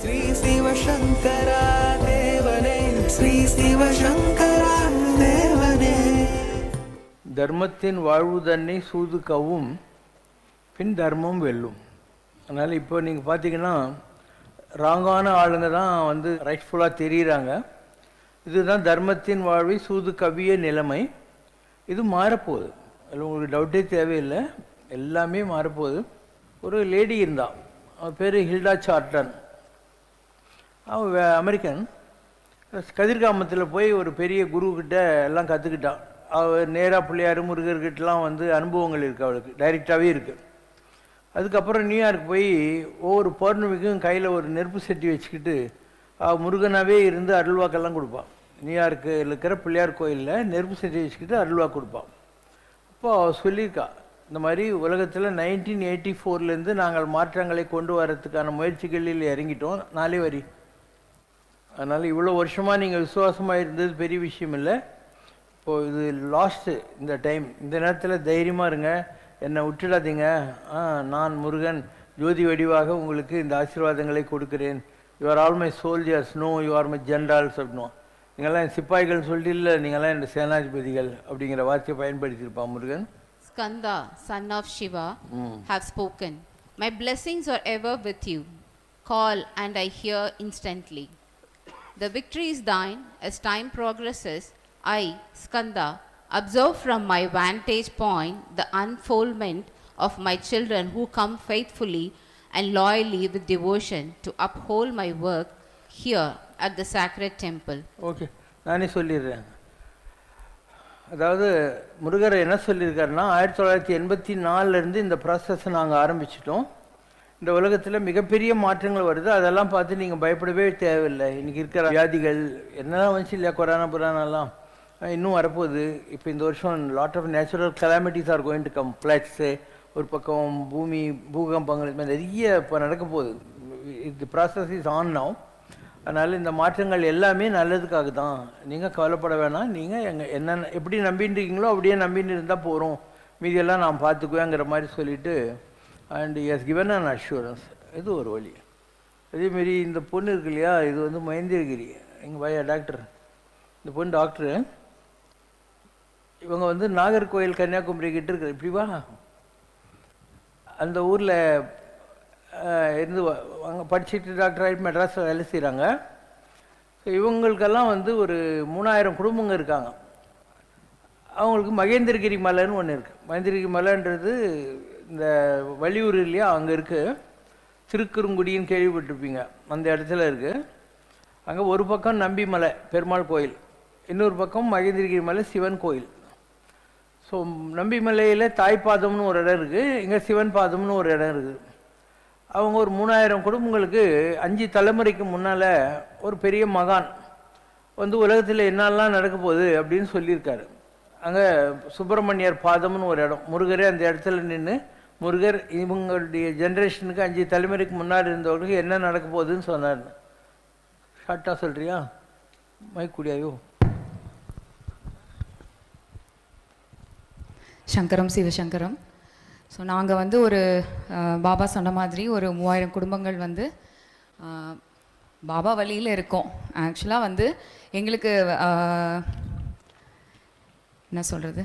ஸ்ரீ சிவசங்கரா தேவனே, ஸ்ரீ சிவசங்கரா தேவனே. தர்மத்தின் வாழ்வு தன்னை சூது கவும், பின் தர்மம் வெல்லும். அதனால் இப்போ நீங்கள் பார்த்தீங்கன்னா ராங்கான ஆளுங்க தான் வந்து ரைட்ஃபுல்லாக தெரியுறாங்க. இதுதான் தர்மத்தின் வாழ்வை சூது கவிய நிலைமை. இது மாறப்போகுது, அதில் உங்களுக்கு டவுட்டே தேவையில்லை, எல்லாமே மாறப்போகுது. ஒரு லேடி இருந்தாள், அவன் பேர் ஹில்டா சார்டன். அவன் அமெரிக்கன். கதிர்காமத்தில் போய் ஒரு பெரிய குருக்கிட்ட எல்லாம் கற்றுக்கிட்டான். அவள் நேராக பிள்ளையார் முருகர்கிட்டலாம் வந்து அனுபவங்கள் இருக்குது, அவளுக்கு டைரெக்டாகவே இருக்குது. அதுக்கப்புறம் நியூயார்க் போய் ஒவ்வொரு பௌர்ணமிக்கும் கையில் ஒரு நெருப்பு செட்டி வச்சுக்கிட்டு முருகனாகவே இருந்து அருள்வாக்கெல்லாம் கொடுப்பான். நியூயார்க்கில் இருக்கிற பிள்ளையார் கோயிலில் நெருப்பு செட்டி வச்சுக்கிட்டு அருள்வாக்கு கொடுப்பான். அப்போ அவள் சொல்லியிருக்கா, இந்த மாதிரி உலகத்தில் 1984 நாங்கள் மாற்றங்களை கொண்டு வரத்துக்கான முயற்சிகளில் இறங்கிட்டோம், 4 வரி. அதனால் இவ்வளோ வருஷமாக நீங்கள் விசுவாசமாக இருந்தது பெரிய விஷயம் இல்லை. இப்போது இது லாஸ்ட்டு இந்த டைம், இந்த நேரத்தில் தைரியமாக இருங்க, என்னை விட்டுடாதீங்க. நான் முருகன் ஜோதி வடிவாக உங்களுக்கு இந்த ஆசீர்வாதங்களை கொடுக்கிறேன். You are all my soldiers, no you are my generals அப்படின்னும். நீங்கள்லாம் என் சிப்பாய்கள் சொல்லிட்டு இல்லை, நீங்கள்லாம் என் சேனாதிபதிகள் அப்படிங்கிற வார்த்தையை பயன்படுத்தியிருப்பான் Murugan. Skanda, son of Shiva, have spoken. My blessings are ever with you. Call and I hear instantly. The victory is thine as time progresses. I, Skanda, observe from my vantage point the unfoldment of my children who come faithfully and loyally with devotion to uphold my work here at the sacred temple. Okay, நானே சொல்லிடுறேன். அதாவது முருகர் என்ன சொல்லியிருக்காருன்னா, 1984 இந்த ப்ராசஸை நாங்கள் ஆரம்பிச்சிட்டோம். இந்த உலகத்தில் மிகப்பெரிய மாற்றங்கள் வருது, அதெல்லாம் பார்த்து நீங்கள் பயப்படவே தேவையில்லை. இன்றைக்கி இருக்கிற வியாதிகள் என்னெல்லாம் வந்துச்சு இல்லையா, கொரோனா புராணெல்லாம் இன்னும் வரப்போகுது. இப்போ இந்த வருஷம் lot of natural calamities are going to come. Floods ஒரு பக்கம், பூகம்பங்கள், இது மாதிரி நிறைய இப்போ நடக்க போகுது. இது ப்ராசஸ் இஸ் ஆன் நவ். அதனால் இந்த மாற்றங்கள் எல்லாமே நல்லதுக்காக தான், நீங்கள் கவலைப்பட வேணாம். நீங்கள் என்னென்ன எப்படி நம்பின்னு இருக்கீங்களோ அப்படியே நம்பின்னு இருந்தால் போகிறோம், மீதியெல்லாம் நான் பார்த்துக்குவேங்கிற மாதிரி சொல்லிவிட்டு, and has given an assurance. இது ஒரு வழி. அதேமாரி இந்த பொண்ணு இருக்கு இல்லையா, இது வந்து மகேந்திரகிரி, எங்கள் பையா டாக்டர். இந்த பொண்ணு டாக்டரு. இவங்க வந்து நாகர்கோயில் கன்னியாகுமரி கிட்ட இருக்கிற, இப்படி வா, அந்த ஊரில் இருந்து அங்கே படிச்சுட்டு டாக்டர் ஆகிட்டு மெட்ராஸில் வேலை செய்கிறாங்க. ஸோ இவங்களுக்கெல்லாம் வந்து ஒரு 3000 குடும்பங்க இருக்காங்க. அவங்களுக்கு மகேந்திரகிரி மலைன்னு ஒன்று இருக்குது. மகேந்திரகிரி மலைன்றது இந்த வள்ளியூர் இல்லையா, அங்கே இருக்குது. திருக்குறுங்குடின்னு கேள்விப்பட்டிருப்பீங்க, அந்த இடத்துல இருக்குது. அங்கே ஒரு பக்கம் நம்பி மலை பெருமாள் கோயில், இன்னொரு பக்கம் மகேந்திரகிரி மலை சிவன் கோயில். ஸோ நம்பி மலையில் தாய்ப்பாதம்னு ஒரு இடம் இருக்குது, இங்கே சிவன் பாதம்னு ஒரு இடம் இருக்குது. அவங்க ஒரு 3000 குடும்பங்களுக்கு 5 தலைமுறைக்கு முன்னால் ஒரு பெரிய மகான் வந்து உலகத்தில் என்னெல்லாம் நடக்க போகுது அப்படின்னு சொல்லியிருக்காரு. அங்கே சுப்பிரமணியர் பாதம்னு ஒரு இடம், முருகரே அந்த இடத்துல நின்று முருகர் இவங்களுடைய ஜென்ரேஷனுக்கு 5 தலைமுறைக்கு முன்னாடி இருந்தவர்களுக்கு என்ன நடக்க போகுதுன்னு சொன்னார். ஷார்ட்டாக சொல்கிறியா, மைக்குடியாயோ? சங்கரம், சிவசங்கரம். ஸோ நாங்கள் வந்து ஒரு பாபா சொன்ன மாதிரி ஒரு 3000 குடும்பங்கள் வந்து பாபா வழியில் இருக்கோம். ஆக்சுவலாக வந்து எங்களுக்கு என்ன சொல்கிறது,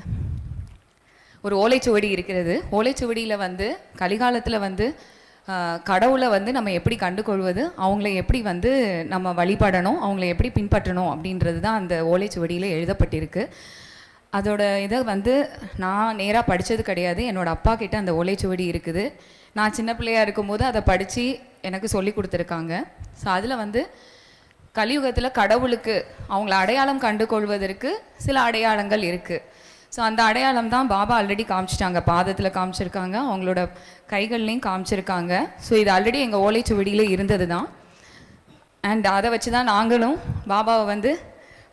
ஒரு ஓலைச்சுவடி இருக்கிறது. ஓலைச்சுவடியில் வந்து கலிகாலத்தில் வந்து கடவுளை வந்து நம்ம எப்படி கண்டுகொள்வது, அவங்கள எப்படி வந்து நம்ம வழிபடணும், அவங்கள எப்படி பின்பற்றணும் அப்படின்றது தான் அந்த ஓலைச்சுவடியில் எழுதப்பட்டிருக்கு. அதோட இதை வந்து நான் நேராக படித்தது கிடையாது, என்னோடய அப்பா கிட்ட அந்த ஓலைச்சுவடி இருக்குது. நான் சின்ன பிள்ளையாக இருக்கும்போது அதை படித்து எனக்கு சொல்லி கொடுத்துருக்காங்க. ஸோ அதில் வந்து கலியுகத்தில் கடவுளுக்கு அவங்கள அடையாளம் கண்டு கொள்வதற்கு சில அடையாளங்கள் இருக்குது. ஸோ அந்த அடையாளம் தான் பாபா ஆல்ரெடி காமிச்சிட்டாங்க, பாதத்தில் காமிச்சிருக்காங்க, அவங்களோட கைகள்லையும் காமிச்சிருக்காங்க. ஸோ இது ஆல்ரெடி எங்கள் ஓலைச்சுவடியில் இருந்தது தான். அண்ட் அதை வச்சு தான் நாங்களும் பாபாவை வந்து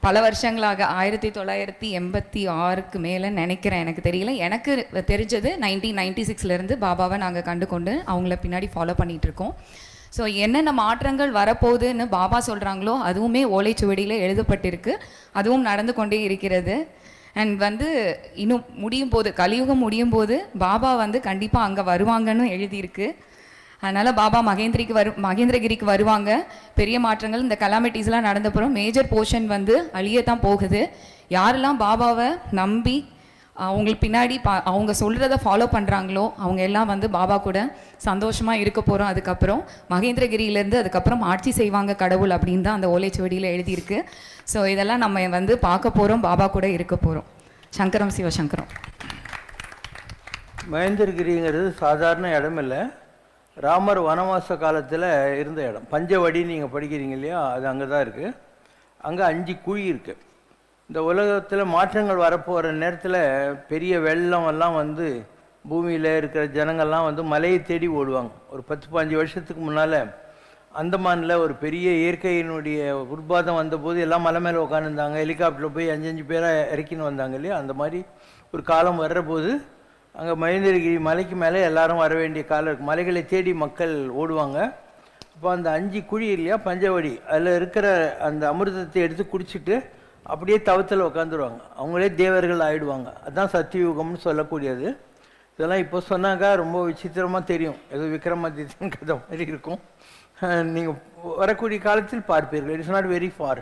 பல வருஷங்களாக 1986க்கு மேலே நினைக்கிறேன், எனக்கு தெரியல, எனக்கு தெரிஞ்சது 1996லேருந்து பாபாவை நாங்கள் கண்டு கொண்டு அவங்கள பின்னாடி ஃபாலோ பண்ணிகிட்ருக்கோம். ஸோ என்னென்ன மாற்றங்கள் வரப்போகுதுன்னு பாபா சொல்கிறாங்களோ அதுவுமே ஓலைச்சுவடியில் எழுதப்பட்டிருக்கு, அதுவும் நடந்து கொண்டே இருக்கிறது. அண்ட் வந்து இன்னும் முடியும் போது, கலியுகம் முடியும் போது பாபா வந்து கண்டிப்பாக அங்கே வருவாங்கன்னு எழுதியிருக்கு. அதனால் பாபா மகேந்திரகிரிக்கு வருவாங்க. பெரிய மாற்றங்கள் இந்த கலாமிட்டிஸ்லாம் நடந்தப்புறம் மேஜர் போர்ஷன் வந்து அழியத்தான் போகுது. யாரெல்லாம் பாபாவை நம்பி அவங்களுக்கு பின்னாடி அவங்க சொல்கிறத ஃபாலோ பண்ணுறாங்களோ அவங்க எல்லாம் வந்து பாபா கூட சந்தோஷமாக இருக்க போகிறோம். அதுக்கப்புறம் மகேந்திரகிரியிலேருந்து அதுக்கப்புறம் ஆட்சி செய்வாங்க கடவுள் அப்படின்னு தான் அந்த ஓலைச்சுவடியில் எழுதியிருக்கு. ஸோ இதெல்லாம் நம்ம வந்து பார்க்க போகிறோம், பாபா கூட இருக்க போகிறோம். சங்கரம் சிவசங்கரம். மகேந்திரகிரிங்கிறது சாதாரண இடம் இல்லை, ராமர் வனவாச காலத்தில் இருந்த இடம். பஞ்சவடி நீங்கள் படிக்கிறீங்க இல்லையா, அது அங்கே தான் இருக்குது. அங்கே 5 குழி இருக்குது. இந்த உலகத்தில் மாற்றங்கள் வரப்போகிற நேரத்தில் பெரிய வெள்ளம் எல்லாம் வந்து பூமியில் இருக்கிற ஜனங்கள்லாம் வந்து மலையை தேடி ஓடுவாங்க. ஒரு 10-15 வருஷத்துக்கு முன்னால் அந்தமானில் ஒரு பெரிய இயற்கையினுடைய உட்பாதம் வந்தபோது எல்லாம் மலை மேலே உட்காந்துருந்தாங்க. ஹெலிகாப்டரில் போய் 5-5 பேராக இறக்கின்னு வந்தாங்க இல்லையா. அந்த மாதிரி ஒரு காலம் வர்ற போது அங்கே மகேந்திரகிரி மலைக்கு மேலே எல்லாரும் வர வேண்டிய காலம் இருக்குது. மலைகளை தேடி மக்கள் ஓடுவாங்க. அப்போ அந்த 5 குழி இல்லையா பஞ்சவடி, அதில் இருக்கிற அந்த அமிர்தத்தை எடுத்து குடிச்சிட்டு அப்படியே தவத்தில் உட்காந்துருவாங்க. அவங்களே தேவர்கள் ஆகிடுவாங்க. அதுதான் சத்தியுகம்னு சொல்லக்கூடியது. இதெல்லாம் இப்போ சொன்னாக்கா ரொம்ப விசித்திரமாக தெரியும், ஏதோ விக்ரமாதித்யன் கதை மாதிரி இருக்கும். நீங்கள் வரக்கூடிய காலத்தில் பார்ப்பீர்கள். It's not very far,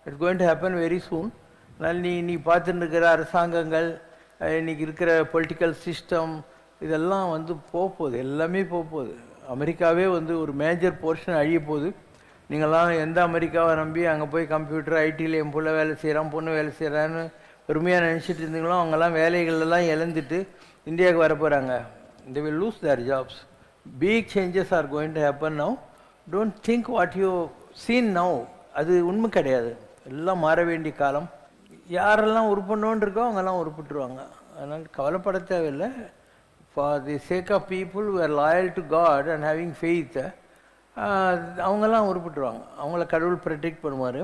it's going to happen very soon. அதனால் நீ பார்த்துட்டு இருக்கிற அரசாங்கங்கள், இன்றைக்கி இருக்கிற பொலிட்டிக்கல் சிஸ்டம், இதெல்லாம் வந்து போகுது, எல்லாமே போகுது. அமெரிக்காவே வந்து ஒரு மேஜர் போர்ஷன் அழிய போகுது. நீங்கள்லாம் எந்த அமெரிக்காவை நம்பி அங்கே போய் கம்ப்யூட்டர் ஐடியில் என் பிள்ளை வேலை செய்கிறான், பொண்ணு வேலை செய்கிறான்னு பெருமையாக நினச்சிட்டு இருந்தீங்களோ அவங்கெல்லாம் வேலைகளெல்லாம் இழந்துட்டு இந்தியாவுக்கு வர போகிறாங்க. they will lose their jobs. Big changes are going to happen now. Don't think what you seen now. அது உண்மை கிடையாது. எல்லாம் மாற வேண்டிய காலம். யாரெல்லாம் உருப்பண்ணோன்னு இருக்கோ அவங்கெல்லாம் உருப்பிட்டுருவாங்க. அதனால் கவலைப்பட தேவையில்லை. For the sake of people who are loyal to God and having faith, அவங்கெல்லாம் உருப்பிட்டுருவாங்க. அவங்கள கடவுள் ப்ரொடெக்ட் பண்ணுவார்.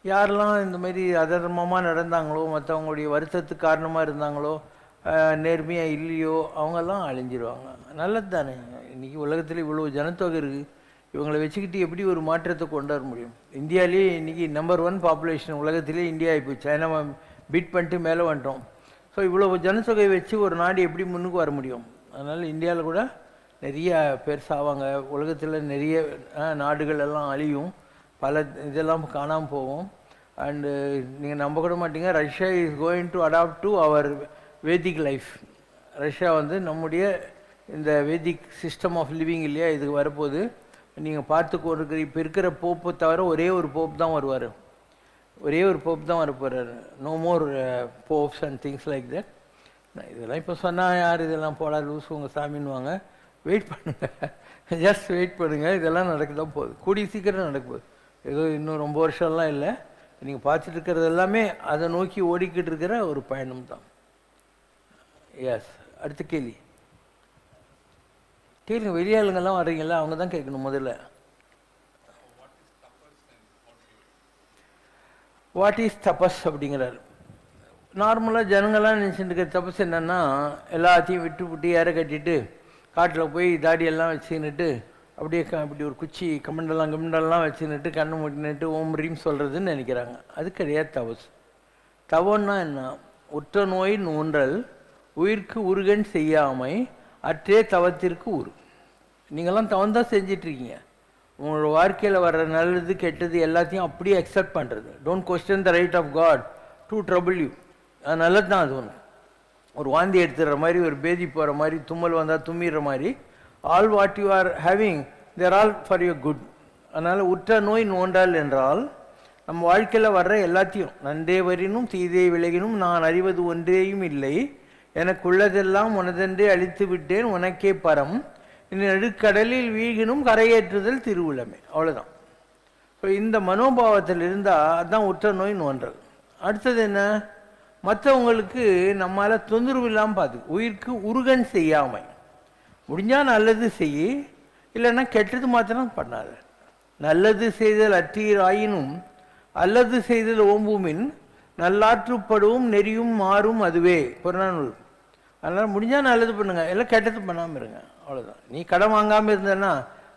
யாரெல்லாம் இந்த மாதிரி அதர்மமாக நடந்தாங்களோ, மற்றவங்களுடைய வருத்தத்துக்கு காரணமாக இருந்தாங்களோ, நேர்மையாக இல்லையோ, அவங்கெல்லாம் அழிஞ்சிருவாங்க. நல்லது தானே. இன்றைக்கி உலகத்தில் இவ்வளோ ஜனத்தொகை இருக்குது, இவங்களை வச்சுக்கிட்டு எப்படி ஒரு மாற்றத்தை கொண்டு வர முடியும்? இந்தியாவிலே இன்றைக்கி நம்பர் 1 பாப்புலேஷன் உலகத்திலே இந்தியா. இப்போ சைனாவை பீட் பண்ணிட்டு மேலே வந்துட்டோம். ஸோ இவ்வளோ ஜனத்தொகையை வச்சு ஒரு நாடு எப்படி முன்னுக்கு வர முடியும்? அதனால் இந்தியாவில் கூட நிறைய பேர் சாவாங்க. உலகத்தில் நிறைய நாடுகள் எல்லாம் அழியும், பல இதெல்லாம் காணாமல் போகும். அண்டு நீங்கள் நம்ப கூட மாட்டீங்க, Russia is going to adapt to our Vedic life. Russia வந்து நம்முடைய இந்த வேதிக் சிஸ்டம் ஆஃப் லிவிங் இல்லையா, இதுக்கு வரப்போகுது. நீங்கள் பார்த்து கொண்டு இப்போ இருக்கிற போப்பை தவிர ஒரே ஒரு போப் தான் வருவார், ஒரே ஒரு போப் தான் வரப்போகிறாரு. No more popes and things like that. இதெல்லாம் இப்போ சொன்னால் யார் இதெல்லாம் போடா லூஸ் உங்கள் சாமின்னுவாங்க. வெயிட் பண்ணுங்கள், ஜஸ்ட் வெயிட் பண்ணுங்கள். இதெல்லாம் நடக்க தான் போகுது, கூடிய சீக்கிரம் நடக்க போகுது. ஏதோ இன்னும் ரொம்ப வருஷம்லாம் இல்லை. நீங்கள் பார்த்துட்டு இருக்கிறது எல்லாமே அதை நோக்கி ஓடிக்கிட்டு இருக்கிற ஒரு பயணம் தான். எஸ், அடுத்த கேள்வி கேளுங்க. வெளியாளுங்கெல்லாம் வர்றீங்களா, அவங்க தான் கேட்கணும் முதல்ல. வாட் இஸ் தபஸ் அப்படிங்கிறார். நார்மலாக ஜனங்கள்லாம் நினச்சிட்டு இருக்கிற தபஸ் என்னென்னா, எல்லாத்தையும் விட்டு ஏற கட்டிட்டு காட்டில் போய் தாடியெல்லாம் வச்சுக்கிட்டு அப்படியே இப்படி ஒரு குச்சி கமண்டெல்லாம் வச்சுக்கிட்டு கண்ணு மூட்டின்னுட்டு ஓம் ரீம் சொல்கிறதுன்னு நினைக்கிறாங்க. அது கிடையாது தபஸ். தவன்னா என்ன? உற்ற நோய் நோன்றல், உயிர்க்கு உருகன் செய்யாமை, அற்றே தவத்திற்கு உரு. நீங்கள்லாம் தவம் தான் செஞ்சிட்ருக்கீங்க. உங்களோட வாழ்க்கையில் வர்ற நல்லது கெட்டது எல்லாத்தையும் அப்படியே அக்செப்ட் பண்ணுறது. Don't question the right of God to trouble you. அது நல்லது தான். அது ஒன்று ஒரு வாந்தி எடுத்துடுற மாதிரி, ஒரு பேதி போகிற மாதிரி, தும்மல் வந்தால் தும்மிடுற மாதிரி, all what you are having there all for your good. அதனால் உற்ற நோய் நோண்டால் என்றால் நம்ம வாழ்க்கையில் வர்ற எல்லாத்தையும் நன்றே வரினும் தீதே விலகினும் நான் அறிவது ஒன்றேயும் இல்லை, எனக்குள்ளதெல்லாம் உனதென்றே அழித்து விட்டேன் உனக்கே பரம், நடுக்கடலில் வீழ்கினும் கரையேற்றுதல் திருவுளமே. அவ்வளோதான். ஸோ இந்த மனோபாவத்தில் இருந்தால் அதுதான் உற்ற நோய் நோன்றல். அடுத்தது என்ன? மற்றவங்களுக்கு நம்மளால் தொந்தரவு இல்லாமல் பார்த்து உயிருக்கு உருகன் செய்யாமை. முடிஞ்சால் நல்லது செய்ய, இல்லைன்னா கெட்டது மாத்திரம் பண்ணாது. நல்லது செய்தல் அற்றீர் ஆயினும் அல்லது செய்தல் ஓம்புமின் நல்லாற்றுப்படுவும் நெறியும் மாறும் அதுவே புறநானூறு. அதனால் முடிஞ்சால் நல்லது பண்ணுங்க, எல்லாம் கெட்டது பண்ணாமல் இருங்க. அவ்வளோதான். நீ கடன் வாங்காமல் இருந்தேன்னா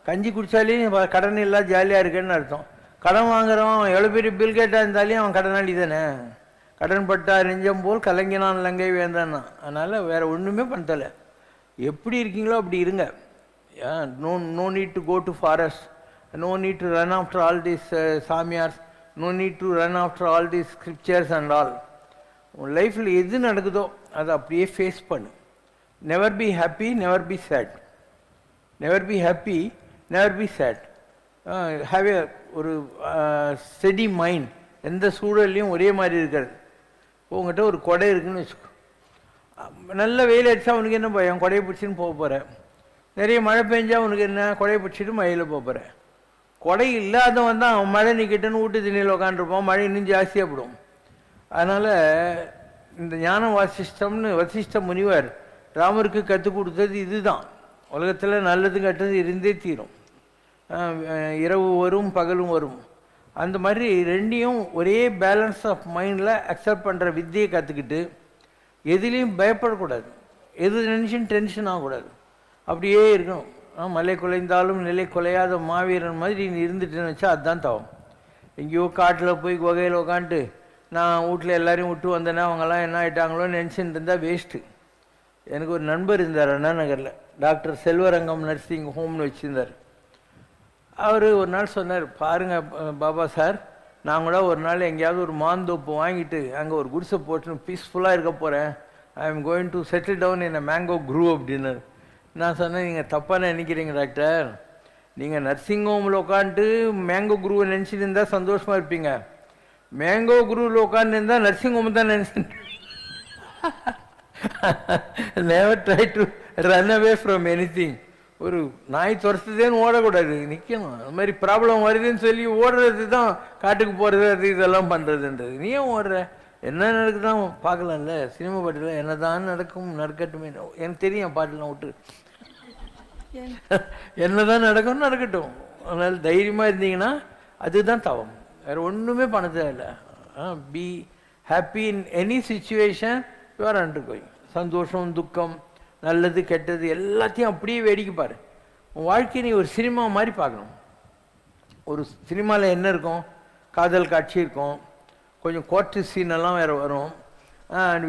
கஞ்சி குடித்தாலே கடன் எல்லாம் ஜாலியாக இருக்கேன்னு அர்த்தம். கடன் வாங்குறவன் எவ்வளோ பெரிய பில்கேட்டாக இருந்தாலே அவன் கடனாளி தானே. கடன் பட்டா நெஞ்சம் போல் கலங்கினான் லங்கை வேந்தான்னா. அதனால் வேறு ஒன்றுமே பண்ணலை. எப்படி இருக்கீங்களோ அப்படி இருங்க. No need to go to forest, no need to run after all these samyars, no need to run after all these scriptures and all. உன் லைஃப்பில் எது நடக்குதோ அதை அப்படியே ஃபேஸ் பண்ணு. Never be happy, never be sad. Never be happy, never be sad. Have a ஒரு steady mind. எந்த சூழல்லையும் ஒரே மாதிரி இருக்காது. உங்கள்கிட்ட ஒரு கொடை இருக்குன்னு வச்சுக்கோ. நல்ல வெயில் அடித்தா உனக்கு என்ன பயம்? கொடையை பிடிச்சின்னு போக போகிறேன். நிறைய மழை பெஞ்சா உனக்கு என்ன? கொடையை பிடிச்சிட்டு மழையில் போக போகிறேன். கொடை இல்லாதவன் தான் அவன் மழை நிற்கிட்டுன்னு ஊட்டு தண்ணியில் உட்காந்துருப்பான். மழை இன்னும் ஜாஸ்தியாக போடும். அதனால் இந்த ஞான வாசிஷ்டம்னு வசிஷ்ட முனிவர் ராமருக்கு கற்றுக் கொடுத்தது இதுதான். உலகத்தில் நல்லது கெட்டது இருந்தே தீரும். இரவு வரும், பகலும் வரும். அந்த மாதிரி ரெண்டையும் ஒரே பேலன்ஸ் ஆஃப் மைண்டில் அக்செப்ட் பண்ணுற வித்தியை கற்றுக்கிட்டு எதுலேயும் பயப்படக்கூடாது. எது நினச்சின்னு டென்ஷன் ஆகக்கூடாது. அப்படியே இருக்கணும். மலை குலைந்தாலும் நிலை குலையாத மாவீரன் மாதிரி நீ இருந்துட்டுன்னு வச்சா அதுதான் தவம். எங்கேயோ காட்டில் போய் குகையில் உக்காந்துட்டு நான் வீட்டில் எல்லாரையும் விட்டு வந்தேன்னா அவங்கெல்லாம் என்ன ஆகிட்டாங்களோன்னு நினச்சின்னு இருந்தால் வேஸ்ட்டு. எனக்கு ஒரு நண்பர் இருந்தார் அண்ணா நகரில், டாக்டர் செல்வரங்கம் நர்சிங் ஹோம்னு வச்சுருந்தார். அவர் ஒரு நாள் சொன்னார், பாருங்கள் பாபா சார், நான் கூட ஒரு நாள் எங்கேயாவது ஒரு மாந்தோப்பு வாங்கிட்டு அங்கே ஒரு குடிசை போட்டு பீஸ்ஃபுல்லாக இருக்க போகிறேன். I am going to settle down in a mango grove அப்படின்னாரு. நான் சொன்னேன், நீங்கள் தப்பாக நினைக்கிறீங்க டாக்டர். நீங்கள் நர்சிங் ஹோமில் உட்காந்துட்டு மேங்கோ குரூவை நினச்சிட்டு இருந்தால் சந்தோஷமாக இருப்பீங்க. மேங்கோ குரூவில் உட்காந்து இருந்தால் நர்சிங் ஹோம் தான் நினச்சிட்டு. Never try to run away from any thing. ஒரு நாய் துரத்துதேன்னு ஓடக்கூடாது, நிற்கணும். அது மாதிரி ப்ராப்ளம் வருதுன்னு சொல்லி ஓடுறது தான் காட்டுக்கு போகிறது, அது இதெல்லாம் பண்ணுறதுன்றது. நீ ஏன் ஓடுற? என்ன நடக்குதான் பார்க்கலாம்ல. சினிமா பாட்டில் என்ன தான் நடக்கும், நடக்கட்டுமே. எனக்கு தெரியும் என் பாட்டெலாம் விட்டு என்ன தான் நடக்கும்னு நடக்கட்டும். அதனால் தைரியமாக இருந்தீங்கன்னா அதுதான் தவம். வேறு ஒன்றுமே பண்ண தேவையில்லை. Be happy in any situation you are under going. சந்தோஷம், துக்கம், நல்லது கெட்டது எல்லாத்தையும் அப்படியே வேடிக்கை பாரு. உன் வாழ்க்கையை நீ ஒரு சினிமா மாதிரி பார்க்கணும். ஒரு சினிமாவில் என்ன இருக்கும்? காதல் காட்சி இருக்கும், கொஞ்சம் கோர்ட்டு சீனெல்லாம் வேறு வரும்,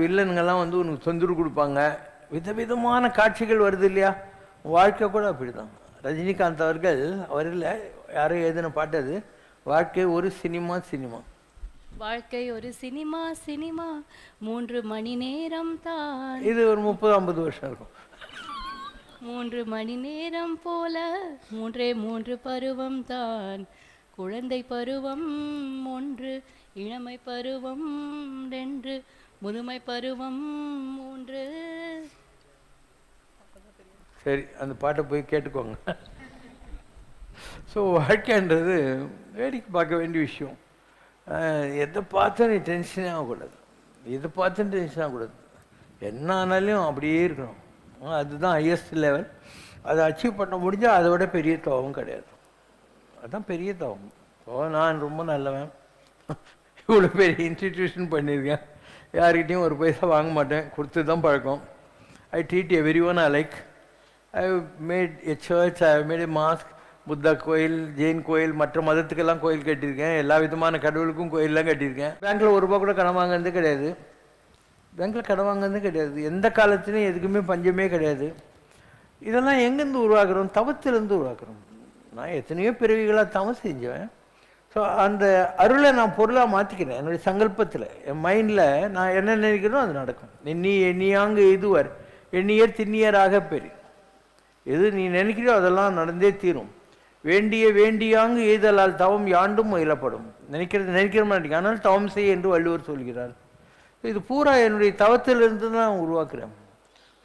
வில்லனுங்கெல்லாம் வந்து உனக்கு தொந்தரவு கொடுப்பாங்க, விதவிதமான காட்சிகள் வருது இல்லையா? வாழ்க்கை கூட அப்படி தான். ரஜினிகாந்த் அவரில் யாரோ எழுதின பாட்டு அது, வாழ்க்கை ஒரு சினிமா சினிமா. வாழ்க்கை ஒரு சினிமா சினிமா 3 மணி நேரம் தான். இது ஒரு 30-50 வருஷம் இருக்கும். 3 மணி நேரம் போல 3 பருவம் தான். குழந்தை பருவம் 1, இளமை பருவம் 2, முதுமை பருவம் 3. சரி, அந்த பாட்டை போய் கேட்டுக்கோங்க. ஸோ வாழ்க்கைன்றது வேடிக்கை பார்க்க வேண்டிய விஷயம். எதை பார்த்தா நீ டென்ஷனே ஆகக்கூடாது, எதை பார்த்து டென்ஷன் ஆகக்கூடாது. என்ன ஆனாலும் அப்படியே இருக்கணும். அதுதான் ஹையஸ்ட் லெவல். அதை அச்சீவ் பண்ண முடிஞ்சால் அதை விட பெரிய தவம் கிடையாது. அதுதான் பெரிய தவம். நான் ரொம்ப நல்லவன், இவ்வளோ பெரிய இன்ஸ்டிடியூஷன் பண்ணியிருக்கேன், யார்கிட்டையும் ஒரு பைசா வாங்க மாட்டேன், கொடுத்து தான் பழக்கம். I treat everyone I like. I made a church, I made a mosque. Buddha கோயில், ஜெயின் கோயில், மற்ற மதத்துக்கெல்லாம் கோயில் கட்டியிருக்கேன். எல்லா விதமான கடவுளுக்கும் கோயிலெலாம் கட்டியிருக்கேன். பேங்க்கில் ₹1 கூட கடன் வாங்கினது கிடையாது. பேங்க்கில் கடன் வாங்கினது கிடையாது. எந்த காலத்துலையும் எதுக்குமே பஞ்சமே கிடையாது. இதெல்லாம் எங்கேருந்து உருவாக்குறோம்? தவத்திலேருந்து உருவாக்குறோம். நான் எத்தனையோ பிறவிகளாக தவம் செஞ்சேன். ஸோ அந்த அருளை நான் பொருளாக மாற்றிக்கிறேன். என்னுடைய சங்கல்பத்தில், என் மைண்டில் நான் என்ன நினைக்கிறேனோ அது நடக்கும். எண்ணியாங்கு எதுவார் எண்ணியர் திண்ணியராக பெரு. எது நீ நினைக்கிறோ அதெல்லாம் நடந்தே தீரும். வேண்டியாங்கு எய்தலால் தவம் யாண்டும் முயலப்படும். நினைக்கிற மாட்டேங்க, ஆனால் தவம் செய்ய என்று வள்ளுவர் சொல்கிறார். இது பூரா என்னுடைய தவத்திலிருந்து தான் உருவாக்குறேன்.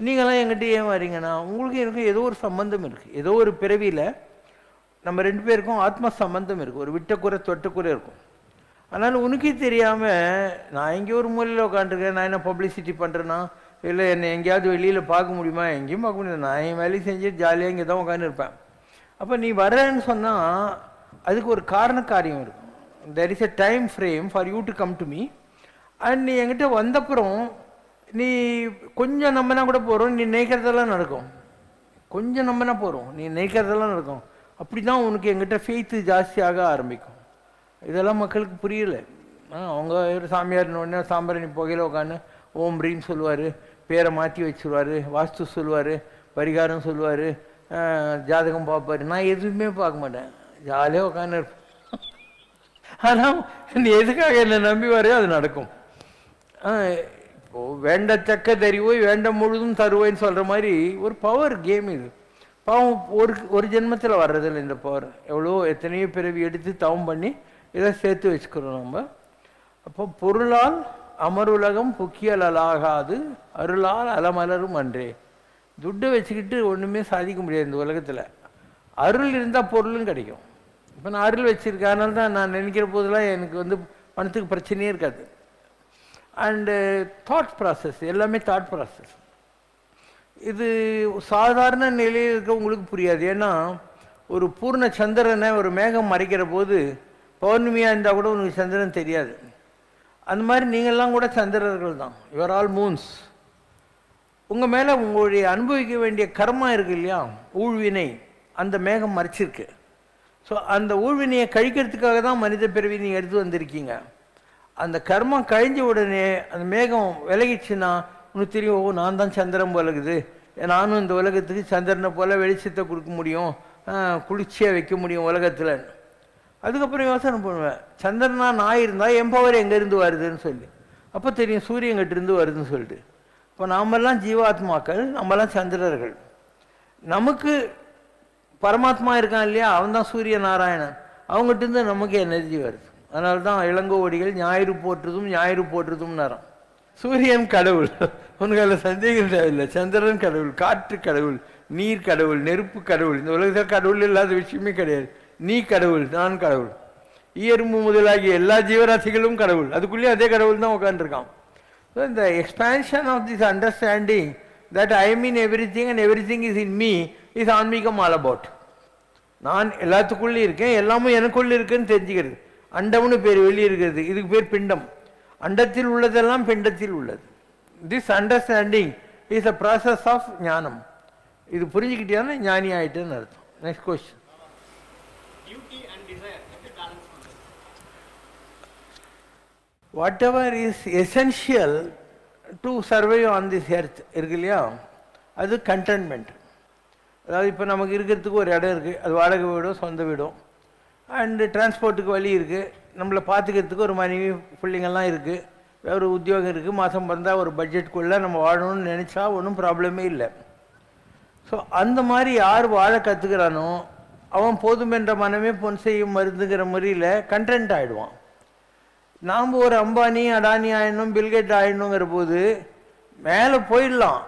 நீங்களாம் எங்கிட்ட ஏன் வரீங்கன்னா, உங்களுக்கு எனக்கும் ஏதோ ஒரு சம்பந்தம் இருக்குது. ஏதோ ஒரு பிறவியில் நம்ம 2 பேருக்கும் ஆத்ம சம்பந்தம் இருக்குது. ஒரு விட்டக்குறை தொட்டக்குறை இருக்கும். அதனால் உனக்கே தெரியாமல் நான் எங்கேயோ ஒரு மூலையில் உட்காந்துருக்கேன். நான் என்ன பப்ளிசிட்டி பண்ணுறேன்னா, இல்லை என்னை எங்கேயாவது வெளியில் பார்க்க முடியுமா? எங்கேயும் பார்க்க முடியாது. நான் என் வேலையை செஞ்சு ஜாலியாக இங்கே தான் உட்காந்துருப்பேன். அப்போ நீ வரேன்னு சொன்னால் அதுக்கு ஒரு காரண காரியம் இருக்கும். There is a time frame for you to come to me. And நீ என்கிட்ட வந்தப்புறம் நீ கொஞ்சம் நம்பினா கூட போகிறோம், நீ நினைக்கிறதெல்லாம் நடக்கும். கொஞ்சம் நம்பினா போகிறோம், நீ நினைக்கிறதெல்லாம் நடக்கும். அப்படி தான் உனக்கு எங்கிட்ட ஃபெய்த்து ஜாஸ்தியாக ஆரம்பிக்கும். இதெல்லாம் மக்களுக்கு புரியலை. அவங்க ஒரு சாமியார்னோடனே சாம்பிராணி புகையில் உட்காந்து ஓம் ரீன்னு சொல்லுவார், பேரை மாற்றி வச்சுருவார், வாஸ்து சொல்லுவார், பரிகாரம் சொல்லுவார், ஜாதகம் பார்ப்பார். நான் எதுவுமே பார்க்க மாட்டேன், ஜாலியாக உட்காந்து இருப்பேன். ஆனால் நீ எதுக்காக என்னை நம்பி வரையோ அது நடக்கும். இப்போது வேண்டத்தக்க தருவோய் வேண்ட முழுதும் தருவோய்ன்னு சொல்கிற மாதிரி ஒரு பவர் கேம் இது. பாவம் ஒரு ஜென்மத்தில் வர்றதில்லை இந்த பவர். எவ்வளோ எத்தனையோ பிறவி எடுத்து தவம் பண்ணி இதை சேர்த்து வச்சுக்கிறோம் நம்ம. அப்போ பொருளால் அமருலகம் புக்கியலாகாது அருளால் அலமலரும் அன்றே. துட்டை வச்சுக்கிட்டு ஒன்றுமே சாதிக்க முடியாது இந்த உலகத்தில். அருள் இருந்தால் பொருளும் கிடைக்கும். இப்போ நான் அருள் வச்சுருக்கேன், அதனால தான் நான் நினைக்கிற போதெல்லாம் எனக்கு வந்து பணத்துக்கு பிரச்சனையே இருக்காது. அண்டு தாட் ப்ராசஸ், எல்லாமே தாட் ப்ராசஸ். இது சாதாரண நிலையில் இருக்க உங்களுக்கு புரியாது. ஏன்னா ஒரு பூர்ண சந்திரனை ஒரு மேகம் மறைக்கிற போது பௌர்ணமியாக இருந்தால் கூட உங்களுக்கு சந்திரன் தெரியாது. அந்த மாதிரி நீங்கள்லாம் கூட சந்திரர்கள் தான். Your all moons. உங்கள் மேலே உங்களுடைய அனுபவிக்க வேண்டிய கர்மா இருக்கு இல்லையா, ஊழ்வினை, அந்த மேகம் மறைச்சிருக்கு. ஸோ அந்த ஊழ்வினையை கழிக்கிறதுக்காக தான் மனித பிறவி நீங்கள் எடுத்து வந்திருக்கீங்க. அந்த கர்மம் கழிஞ்ச உடனே அந்த மேகம் விலகிடுச்சுன்னா உனக்கு தெரியும், ஓ நான் தான் சந்திரன் போலகுது, நானும் இந்த உலகத்துக்கு சந்திரனை போல் வெளிச்சத்தை கொடுக்க முடியும், குளிர்ச்சியாக வைக்க முடியும் உலகத்தில். அதுக்கப்புறம் யோசனை பண்ணுவேன், சந்திரனா நான் இருந்தால் என் பவர் எங்கேருந்து வருதுன்னு சொல்லி. அப்போ தெரியும் சூரியன் கிட்டேருந்து வருதுன்னு சொல்லிட்டு. இப்போ நாமெல்லாம் ஜீவாத்மாக்கள், நம்மலாம் சந்திரர்கள். நமக்கு பரமாத்மா இருக்கான் இல்லையா, அவன் தான் சூரிய நாராயணன். அவங்ககிட்டருந்து நமக்கு எனர்ஜி வருது. அதனால தான் இளங்கோவடிகள் ஞாயிறு போற்றுதும் ஞாயிறு போற்றுதும்னாராம். சூரியன் கடவுள், உனக்கு அதில் சந்தேகம் தேவையில்லை. சந்திரன் கடவுள், காற்று கடவுள், நீர் கடவுள், நெருப்பு கடவுள். இந்த உலகத்தில் கடவுள் இல்லாத விஷயமே கிடையாது. நீ கடவுள், நான் கடவுள், ஈயரும்பு முதலாகிய எல்லா ஜீவராசிகளும் கடவுள். அதுக்குள்ளேயே அதே கடவுள் தான் உட்காந்துருக்கான். ஸோ இந்த expansion of this understanding that I mean everything and everything is in me is ஆன்மீகம் ஆல் அபவுட். நான் எல்லாத்துக்குள்ளே இருக்கேன், எல்லாமும் எனக்குள்ளே இருக்குன்னு தெரிஞ்சுக்கிறது. அண்டம்னு பேர் வெளியே இருக்கிறது, இதுக்கு பேர் பிண்டம். அண்டத்தில் உள்ளதெல்லாம் பிண்டத்தில் உள்ளது. This understanding is a process of ஞானம். இது புரிஞ்சுக்கிட்டேன்னா ஞானி ஆகிட்டேன்னு அர்த்தம். Next question. whatever is essential to survive on this earth இருக்கு இல்லையா, அது கண்டென்ட்மெண்ட். அதாவது இப்போ நமக்கு இருக்கிறதுக்கு ஒரு இடம் இருக்குது, அது வாடகை வீடோ சொந்த வீடோ, அண்டு டிரான்ஸ்போர்ட்டுக்கு வழி இருக்குது, நம்மளை பார்த்துக்கிறதுக்கு ஒரு மனைவி பிள்ளைங்கள்லாம் இருக்குது, ஒரு உத்தியோகம் இருக்குது, மாதம் வந்தால் ஒரு பட்ஜெட்டுக்குள்ளே நம்ம வாழணும்னு நினச்சா ஒன்றும் ப்ராப்ளமே இல்லை. ஸோ அந்த மாதிரி யார் வாழ கற்றுக்கிறானோ அவன் போதுமென்ற மனமே பொன் செய்யும் மருந்துங்கிற முறையில் கண்டென்ட் ஆகிடுவான். நாம் ஒரு அம்பானி அடானி ஆயிடணும், பில்கேட் ஆயிடணுங்கிற போது மேலே போயிடலாம்.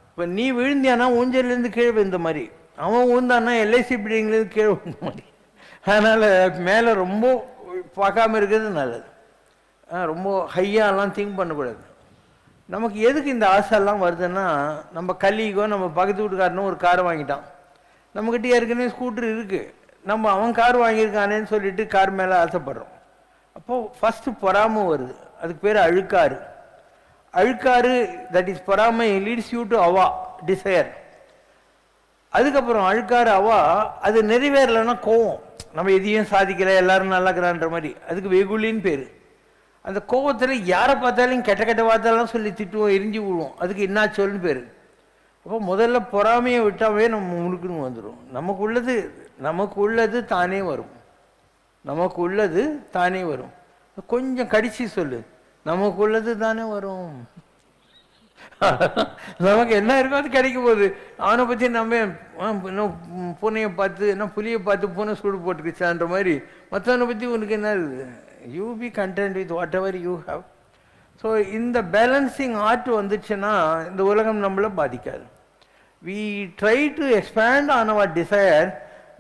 இப்போ நீ விழுந்தியானா ஊஞ்சல்லேருந்து கீழே விழுந்த மாதிரி, அவன் விழுந்தானா எல்ஐசி பில்டிங்லேருந்து கீழே விழுந்த மாதிரி. அதனால் மேலே ரொம்ப பார்க்காம இருக்கிறது நல்லது. ரொம்ப ஹையாலாம் திங்க் பண்ணக்கூடாது. நமக்கு எதுக்கு இந்த ஆசைலாம் வருதுன்னா, நம்ம கலீகோ நம்ம பக்கத்து வீட்டுக்காரனும் ஒரு கார் வாங்கிட்டான், நம்மக்கிட்ட ஏற்கனவே ஸ்கூட்ரு இருக்குது, நம்ம அவன் கார் வாங்கியிருக்கானேன்னு சொல்லிட்டு கார் மேலே ஆசைப்படுறோம். அப்போது ஃபஸ்ட்டு பொறாமை வருது, அதுக்கு பேர் அழுக்காறு. அழுக்காறு, தட் இஸ் பொறாமை, லீட்ஸ் யூ டு அவா, டிசையர். அதுக்கப்புறம் அழுக்காறு அவா, அது நிறைவேறலைன்னா கோவம், நம்ம எதையும் சாதிக்கலை, எல்லாரும் நல்லாக்கிறான்ற மாதிரி, அதுக்கு வெகுலின்னு பேர். அந்த கோவத்தில் யாரை பார்த்தாலும் கெட்ட கெட்ட வார்த்தைலாம் சொல்லி திட்டுவோம், எரிஞ்சு விடுவோம், அதுக்கு என்ன சொல்லுன்னு பேர். அப்போ முதல்ல பொறாமையை விட்டாவே நம்ம முழுக்குன்னு வந்துடும். நமக்கு உள்ளது தானே வரும், நமக்கு உள்ளது தானே வரும். கொஞ்சம் கடிச்சு சொல்லு, நமக்கு உள்ளது தானே வரும். நமக்கு என்ன இருக்கோ அது கிடைக்கும் போது. அவனை பற்றி நம்ம இன்னும் பூனையை பார்த்து என்ன புலியை பார்த்து பூனை சூடு போட்டுக்கிச்சான்ற மாதிரி மற்றவனை பற்றி உனக்கு என்ன இருக்குது? You be content with whatever you have. So இந்த பேலன்சிங் ஆர்ட் வந்துச்சுன்னா இந்த உலகம் நம்மளை பாதிக்காது. we try to expand on our desire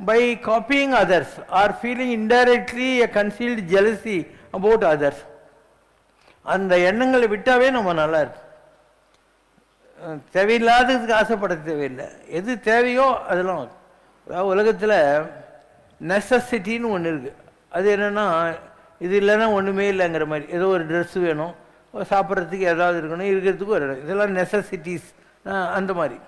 by copying others or feeling indirectly a concealed jealousy about others. அந்த எண்ணங்களை விட்டாவே நம்ம நல்லா இருக்கும். தேவையில்லாததுக்கு ஆசைப்பட தேவையில்லை, எது தேவையோ அதெல்லாம். அதாவது உலகத்தில் நெசசிட்டின்னு ஒன்று இருக்குது. அது என்னென்னா, இது இல்லைன்னா ஒன்றுமே இல்லைங்கிற மாதிரி. ஏதோ ஒரு ட்ரெஸ்ஸு வேணும், சாப்பிட்றதுக்கு ஏதாவது இருக்கணும், இருக்கிறதுக்கு ஒரு இடம், இதெல்லாம் நெசசிட்டிஸ் அந்த மாதிரி.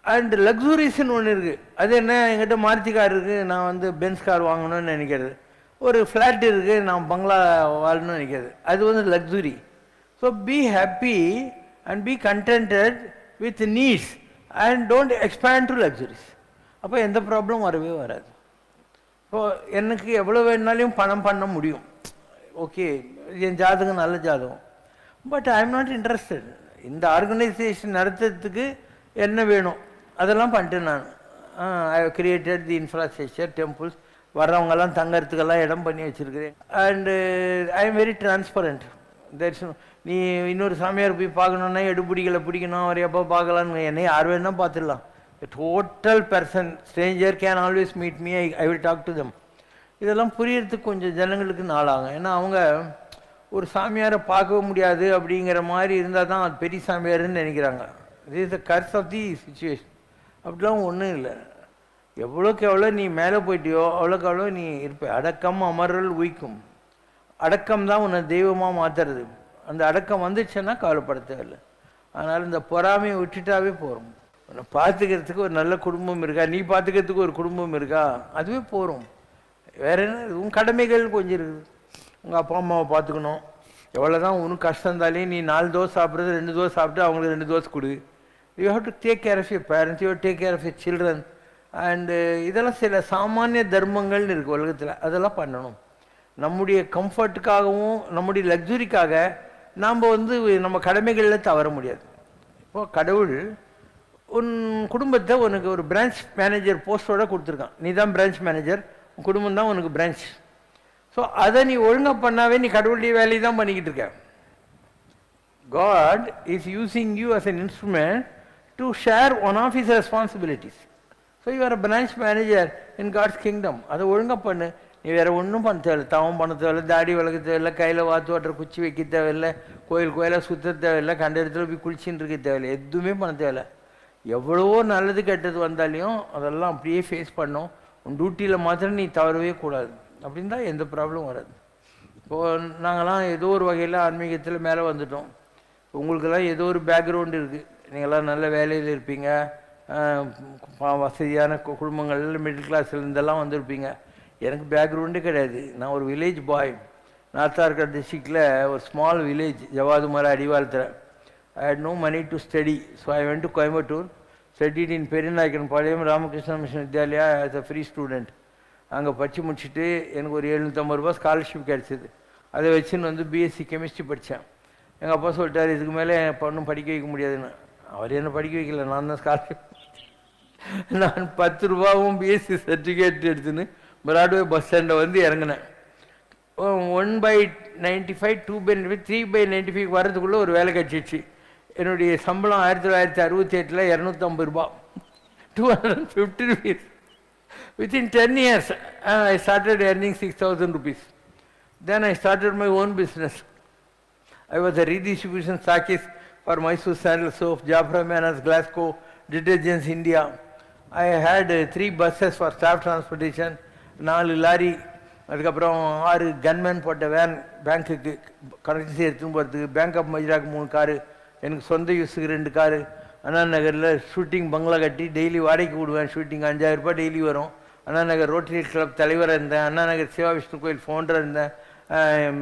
அண்ட் லக்ஸுரிஸ்ன்னு ஒன்று இருக்குது. அது என்ன, என்கிட்ட மாருதி கார் இருக்குது, நான் வந்து பென்ஸ் கார் வாங்கணும்னு நினைக்கிறது. ஒரு ஃப்ளாட் இருக்குது, நான் பங்களா வாழணும்னு நினைக்கிறது. அது வந்து luxury. So be happy and be contented with needs and don't expand to luxuries. அப்போ எந்த ப்ராப்ளம் வரவே வராது. இப்போது எனக்கு எவ்வளோ வேணுனாலையும் பணம் பண்ண முடியும், ஓகே, என் ஜாதகம் நல்ல ஜாதகம். But I am not interested. இந்த ஆர்கனைசேஷன் நடத்துறதுக்கு என்ன வேணும் அதெல்லாம் பண்ணிட்டேன் நான். I have created the infrastructure, temples, வர்றவங்கெல்லாம் தங்கறதுக்கெல்லாம் இடம் பண்ணி வச்சுருக்கிறேன். And I am very transparent. தரிசனம் நீ இன்னொரு சாமியார் போய் பார்க்கணுன்னா எடுபிடிகளை பிடிக்கணும், அவர் எப்போ பார்க்கலான்னு என்னை யார் வேணுன்னா பார்த்துடலாம். Total person stranger can always meet me, I will talk to them. இதெல்லாம் புரியறதுக்கு கொஞ்சம் ஜனங்களுக்கு நாளாகும். ஏன்னா அவங்க ஒரு சாமியாரை பார்க்க முடியாது அப்படிங்கிற மாதிரி இருந்தால் தான் அது பெரிய சாமியாருன்னு நினைக்கிறாங்க. இது is the curse of the situation. அப்படிலாம் ஒன்றும் இல்லை. எவ்வளோக்கு எவ்வளோ நீ மேலே போயிட்டியோ அவ்வளோக்கு அவ்வளோ நீ இருப்ப. அடக்கம் அமரல் உயிக்கும். அடக்கம் தான் உன்னை தெய்வமாக மாற்றுறது. அந்த அடக்கம் வந்துச்சுன்னா கவலைப்பட தேவையில்லை. அதனால் இந்த பொறாமையை விட்டுட்டாவே போகிறோம். உன்னை பார்த்துக்கிறதுக்கு ஒரு நல்ல குடும்பம் இருக்கா, நீ பார்த்துக்கிறதுக்கு ஒரு குடும்பம் இருக்கா, அதுவே போகிறோம். வேற என்ன, உன் கடமைகள் கொஞ்சம் இருக்குது. உங்கள் அப்பா அம்மாவை பார்த்துக்கணும். எவ்வளோ தான் உனக்கு கஷ்டம் இருந்தாலே நீ 4 தோசை சாப்பிட்றது 2 தோசை சாப்பிட்டு அவங்களுக்கு 2 தோசை கொடு. You have to take care of your parents, you have take care of your children. And இதெல்லாம் சில சாமானிய தர்மங்கள்னு இருக்குது உலகத்தில், அதெல்லாம் பண்ணணும். நம்முடைய கம்ஃபர்ட்டுக்காகவும் நம்முடைய லக்ஸுரிக்காக நாம் நம்ம கடமைகளில் தவற முடியாது. இப்போது கடவுள் உன் குடும்பத்தை உனக்கு ஒரு பிரான்ச் மேனேஜர் போஸ்டோட கொடுத்துருக்கான். நீ தான் பிரான்ச் மேனேஜர், உன் குடும்பம் தான் உனக்கு பிரான்ச். ஸோ அதை நீ ஒழுங்காக பண்ணாவே நீ கடவுளுடைய வேலையை தான் பண்ணிக்கிட்டு இருக்க. God is using you as an instrument to share one of his responsibilities. So you are a branch manager in God's kingdom. அதை ஒழுங்காக பண்ணு. நீ வேறு ஒன்றும் பண்ண தேவையில்லை, தவம் பண்ண தேவையில்லை, தாடி வளர்க்க தேவையில்லை, கையில் வாத்து வாட்டுற குச்சி வைக்க தேவையில்லை, கோயிலாக சுற்ற தேவையில்லை, கண்ட இடத்துல போய் குளிச்சுன்னு இருக்க தேவையில்லை, எதுவுமே பண்ண தேவையில்லை. எவ்வளவோ நல்லது கெட்டது வந்தாலையும் அதெல்லாம் அப்படியே ஃபேஸ் பண்ணோம். உன் டியூட்டியில் மாத்திரம் நீ தவறவே கூடாது. அப்படின்னு தான் எந்த ப்ராப்ளமும் வராது. இப்போது நாங்கள்லாம் ஏதோ ஒரு வகையில் ஆன்மீகத்தில் மேலே வந்துட்டோம். உங்களுக்கெல்லாம் ஏதோ ஒரு பேக்ரவுண்டு இருக்குது. நீங்கள்லாம் நல்ல வேலையில் இருப்பீங்க, வசதியான குடும்பங்கள், மிடில் கிளாஸ்லேருந்தெல்லாம் வந்திருப்பீங்க. எனக்கு பேக்ரவுண்டே கிடையாது. நான் ஒரு வில்லேஜ் பாய். நார்த்தார்கர் டிஸ்ட்ரிக்டில் ஒரு ஸ்மால் வில்லேஜ், ஜவாதுமலை அடிவாரத்தில். I had no money to study, so I went to Coimbatore, studied in Perinayakkan Ramakrishna Mission Vidyalaya as a free student. அங்கே படித்து முடிச்சுட்டு எனக்கு ஒரு 750 ரூபா ஸ்காலர்ஷிப் கிடச்சிது. அதை வச்சுன்னு பிஎஸ்சி கெமிஸ்ட்ரி படித்தேன். எங்கள் அப்பா சொல்லிட்டார், இதுக்கு மேலே என் பொண்ணும் படிக்க வைக்க முடியாதுன்னு. அவர் என்ன படிக்க வைக்கல, நான் தான் ஸ்காலர்ஷிப். நான் 10 ரூபாவும் பிஎஸ்சி சர்டிஃபிகேட் எடுத்துன்னு பிராட்வே பஸ் ஸ்டாண்டில் இறங்கினேன். 1/95, 2/95, 3/95 வர்றதுக்குள்ளே ஒரு வேலை கிடச்சிச்சு. என்னுடைய சம்பளம் 1968 250 ரூபா, 250 rupees. Within 10 years, I started earning 6,000 rupees. Then I started my own business. I was a redistribution stockist for Mysore Sandal Soap, Jafra Manas, Glasgow, Detergents India. I had 3 buses for staff transportation, 4 lorry, அதுக்கப்புறம் 6 gunman போட்ட van, பேங்க்குக்கு currency எடுத்துன்னு போகிறதுக்கு, bank of மஜ்ராக்கு 3 car, எனக்கு சொந்த யூஸுக்கு 2 car, அண்ணா நகரில் shooting பங்களா கட்டி டெய்லி வாடகைக்கு விடுவேன். ஷூட்டிங் 5000 ரூபாய் டெய்லி வரும். அண்ணா நகர் ரோட்டரி கிளப் தலைவராக இருந்தேன், அண்ணா நகர் சிவா விஷ்ணு கோயில் ஃபவுண்டராக இருந்தேன்,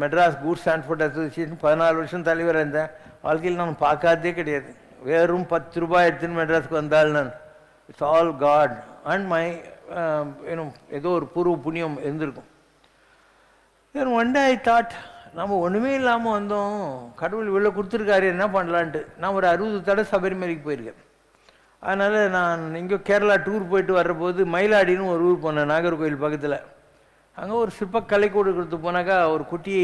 மெட்ராஸ் கூட்ஸ் டிரான்ஸ்போர்ட் அசோசியேஷன் 14 வருஷம் தலைவராக இருந்தேன். வாழ்க்கையில் நான் பார்க்காதே கிடையாது. வெறும் 10 ரூபாய் எடுத்துன்னு மெட்ராஸுக்கு வந்தால் நான், it's all God and my ஏதோ ஒரு பூர்வ புண்ணியம் இருந்திருக்கும். தென் ஒன் டே ஐ தாட், நம்ம ஒன்றுமே இல்லாமல் வந்தோம், கடவுள் இவ்வளோ கொடுத்துருக்காரு, என்ன பண்ணலான்ட்டு. நான் ஒரு 60 தடவை சபரிமலைக்கு போயிருக்கேன். அதனால் நான் இங்கே கேரளா டூர் போயிட்டு வர்றபோது மயிலாடின்னு ஒரு ஊர் போனேன், நாகர்கோவில் பக்கத்தில். அங்கே ஒரு சிற்பக்கலை கொடுக்கறது போனாக்கா ஒரு குட்டி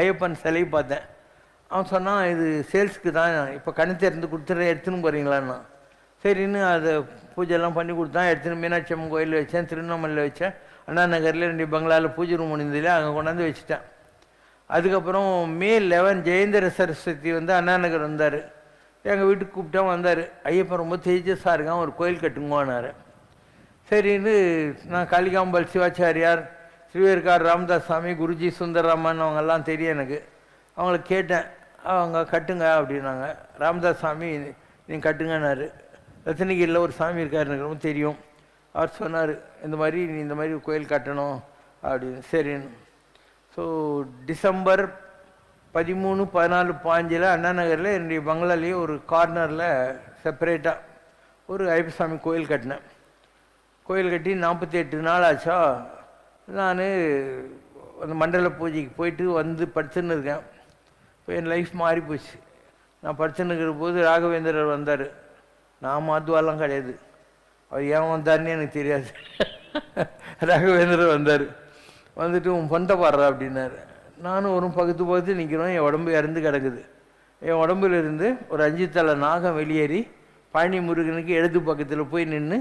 ஐயப்பன் சிலை பார்த்தேன். அவன் சொன்னான், இது சேல்ஸுக்கு தான், இப்போ கண் திறந்து கொடுத்துட்றேன், எடுத்துன்னு போகிறீங்களான்னா. சரின்னு அதை பூஜைலாம் பண்ணி கொடுத்தான். எடுத்துன்னு மீனாட்சி அம்மன் கோயிலில் வச்சேன், திருவண்ணாமலையில் வச்சேன், அண்ணா நகரில் 2 பங்களாவில் பூஜை ரூம் முடிந்ததில்லை, அங்கே கொண்டாந்து வச்சுட்டேன். அதுக்கப்புறம் May 11 ஜெயேந்திர சரஸ்வதி அண்ணா நகர் வந்தார். எங்கள் வீட்டுக்கு கூப்பிட்டா வந்தார். ஐயப்பன் ரொம்ப தேஜஸாக இருக்கான், ஒரு கோயில் கட்டுங்கோன்னாரு. சரின்னு நான் காளிகாம்பாள் சிவாச்சாரியார், ஸ்ரீவேர்கார் ராமதாஸ் சாமி, குருஜி சுந்தரராமன் அவங்கெல்லாம் தெரியும் எனக்கு. அவங்கள கேட்டேன், அவங்க கட்டுங்க அப்படின்னாங்க. ராமதாஸ் சாமி நீங்கள் கட்டுங்கன்னாரு. ரத்தனகிரியில் ஒரு சாமி இருக்கார், எனக்கு ரொம்ப தெரியும். அவர் சொன்னார், இந்த மாதிரி நீ இந்த மாதிரி கோயில் கட்டணும் அப்படின்னு. சரின்னு ஸோ டிசம்பர் 13, 14, 15 அண்ணா நகரில் என்னுடைய பங்களாலேயே ஒரு கார்னரில் செப்பரேட்டாக ஒரு ஐயப்பசாமி கோயில் கட்டினேன். கோயில் கட்டி 48 நாள் ஆச்சா. நான் அந்த மண்டல பூஜைக்கு போயிட்டு வந்து படுத்துன்னு இருக்கேன். இப்போ என் லைஃப் மாறி போச்சு. நான் படுத்துன்னு இருக்கிற போது ராகவேந்திரர் வந்தார். நான் மாத்துவாலாம் கிடையாது, அவர் ஏன் வந்தார்னு எனக்கு தெரியாது. ராகவேந்திரர் வந்தார். வந்துட்டு உன் பொண்டை பாடுறா அப்படின்னாரு. நானும் ஒரு பக்கத்து நிற்கிறோம். என் உடம்பு இறந்து கிடக்குது. என் உடம்புல இருந்து ஒரு 5 தலை நாகம் வெளியேறி பழனி முருகனுக்கு இடது பக்கத்தில் போய் நின்று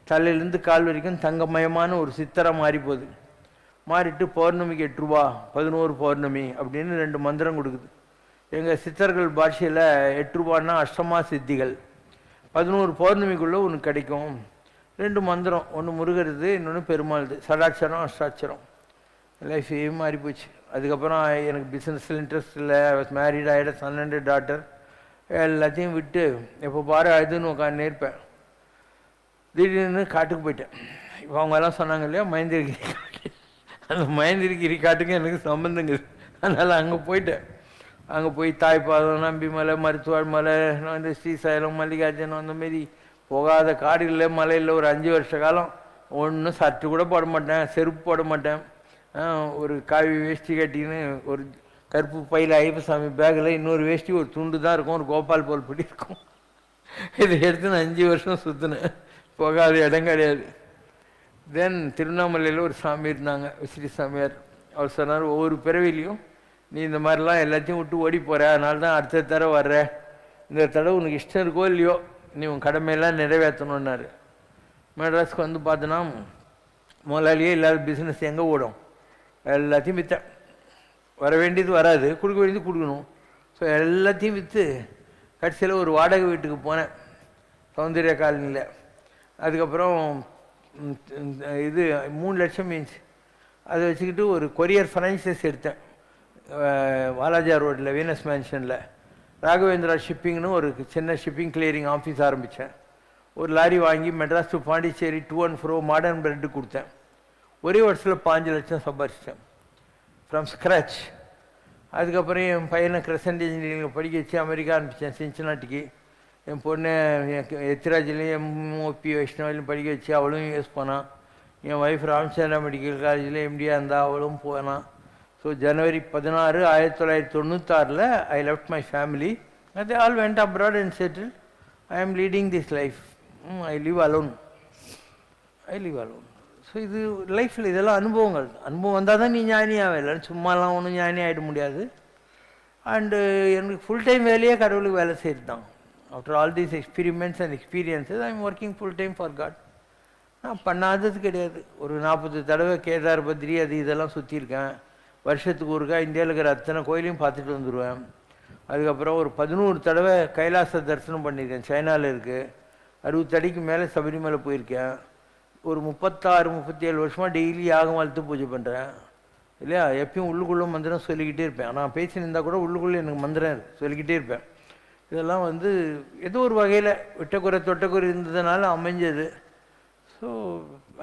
தலையிலேருந்து கால் வரைக்கும் தங்கமயமான ஒரு சித்தரை மாறி போகுது. மாறிட்டு பௌர்ணமிக்கு 8 ரூபா, 11 பௌர்ணமி அப்படின்னு 2 மந்திரம் கொடுக்குது. எங்கள் சித்தர்கள் பாஷையில் 8 ரூபான்னா அஷ்டமா சித்திகள், 11 பௌர்ணமிக்குள்ளே உனக்கு கிடைக்கும். 2 மந்திரம், ஒன்று முருகருது, இன்னொன்று பெருமாளுது, சடாட்சரம் அஷ்டாட்சரம். லைஃப் மாறி போச்சு. அதுக்கப்புறம் எனக்கு பிஸ்னஸில் இன்ட்ரெஸ்ட் இல்லை. I was married, I had a son and a daughter. எல்லாத்தையும் விட்டு எப்போ பாரு அதுன்னு உட்காந்து இருப்பேன். திடீர்னு காட்டுக்கு போயிட்டேன். இப்போ அவங்க எல்லாம் சொன்னாங்க இல்லையா மகேந்திரகிரி காட்டு, அந்த மகேந்திரகிரி காட்டுக்கு எனக்கு சம்மந்தங்க. அதனால் அங்கே போயிட்டேன். அங்கே போய் தாய்ப்பாதம், நம்பிமலை, மருத்துவாள் மலை, இந்த ஸ்ரீசைலம், மல்லிகார்ஜுனம், அந்த மாரி போகாத காடு இல்லை, மலை இல்லை. ஒரு 5 வருஷ காலம் ஒன்றும் சட்டு கூட போட மாட்டேன், செருப்பு போட மாட்டேன். ஒரு காவி வேஷ்டி கட்டின்னு ஒரு கருப்பு பையில் ஐயப்பசாமி பேக்கில் இன்னொரு வேஷ்டி ஒரு துண்டு தான் இருக்கும், ஒரு கோபால் போல் படி இருக்கும். இதை எடுத்து நான் 5 வருஷம் சுற்றினேன். போகாத இடம் கிடையாது. தென் திருவண்ணாமலையில் ஒரு சாமி இருந்தாங்க, விசிறி சாமியார். அவர் சொன்னார், ஒவ்வொரு பிறவிலையும் நீ இந்த மாதிரிலாம் எல்லாத்தையும் விட்டு ஓடி போகிற, அதனால தான் அடுத்த தடவை வர்ற. இந்த தடவை உனக்கு இஷ்டம் இருக்கோ இல்லையோ நீ உன் கடமையெல்லாம் நிறைவேற்றணுன்னாரு. மெட்ராஸ்க்கு வந்து பார்த்தோன்னா முதலாளியே இல்லாத பிஸ்னஸ் எங்கே ஓடும், எல்லாத்தையும் விற்றேன். வர வேண்டியது வராது, கொடுக்க வேண்டியது கொடுக்கணும். ஸோ எல்லாத்தையும் விற்று கடைசியில் ஒரு வாடகை வீட்டுக்கு போனேன், சௌந்தர்யா காலனியில். அதுக்கப்புறம் இது 3 லட்சம் மீன்ஸ் அதை வச்சுக்கிட்டு ஒரு கொரியர் ஃப்ரான்ச்சைஸ் எடுத்தேன். வாலாஜா ரோட்டில் வீனஸ் மேன்ஷனில் ராகவேந்திரா ஷிப்பிங்னு ஒரு சின்ன ஷிப்பிங் கிளியரிங் ஆஃபீஸ் ஆரம்பித்தேன். ஒரு லாரி வாங்கி Madras to Pondicherry to and fro modern bread கொடுத்தேன். ஒரே வருஷத்தில் 5 லட்சம் சம்பாதிச்சிட்டேன் ஃப்ரம் ஸ்க்ராச். அதுக்கப்புறம் என் பையனை கிரசன்ட் இன்ஜினியரிங் படிக்க வச்சு அமெரிக்கா அனுப்பிச்சேன், சின்சினாட்டிக்கு. என் பொண்ணை எத்திராஜிலையும் எம்ஓபி வைஷ்ணவிலையும் படிக்க வச்சு அவளும் யூஎஸ் போனான். என் ஒய்ஃப் ராமச்சந்திரா மெடிக்கல் காலேஜில் எம்டியாக இருந்தால் அவளும் போனான். So January 16, 1996 I left my family. they all went abroad and settled. I am leading this life. I live alone. So இது லைஃப்பில் இதெல்லாம் அனுபவங்கள். அனுபவம் வந்தால் தான் நீ ஞானியாக இல்லைன்னு சும்மாலாம் ஒன்றும் ஞானி ஆகிட முடியாது. அண்டு எனக்கு ஃபுல் டைம் வேலையே கடவுளுக்கு வேலை செய்கிறது தான். After all these experiments and experiences I am working full time for God. நான் பண்ணாதது கிடையாது. ஒரு 40 தடவை கேதார் பத்ரி அது இதெல்லாம் சுற்றியிருக்கேன். வருஷத்துக்கு ஒருக்கா இந்தியாவில் இருக்கிற அத்தனை கோயிலையும் பார்த்துட்டு வந்துடுவேன். அதுக்கப்புறம் ஒரு 11 தடவை கைலாச தரிசனம் பண்ணியிருக்கேன், சைனாவில் இருக்குது. 60 அடிக்கு மேலே சபரிமலை போயிருக்கேன். ஒரு 36-37 வருஷமாக டெய்லி யாகம் வளர்த்து பூஜை பண்ணுறேன் இல்லையா. எப்பயும் உள்ளுக்குள்ளே மந்திரம் சொல்லிக்கிட்டே இருப்பேன். நான் பேசினிருந்தால் கூட உள்ளுக்குள்ளே எனக்கு மந்திரம் சொல்லிக்கிட்டே இருப்பேன். இதெல்லாம் ஏதோ ஒரு வகையில் விட்டக்குறை தொட்டக்குறை இருந்ததுனால அமைஞ்சது. So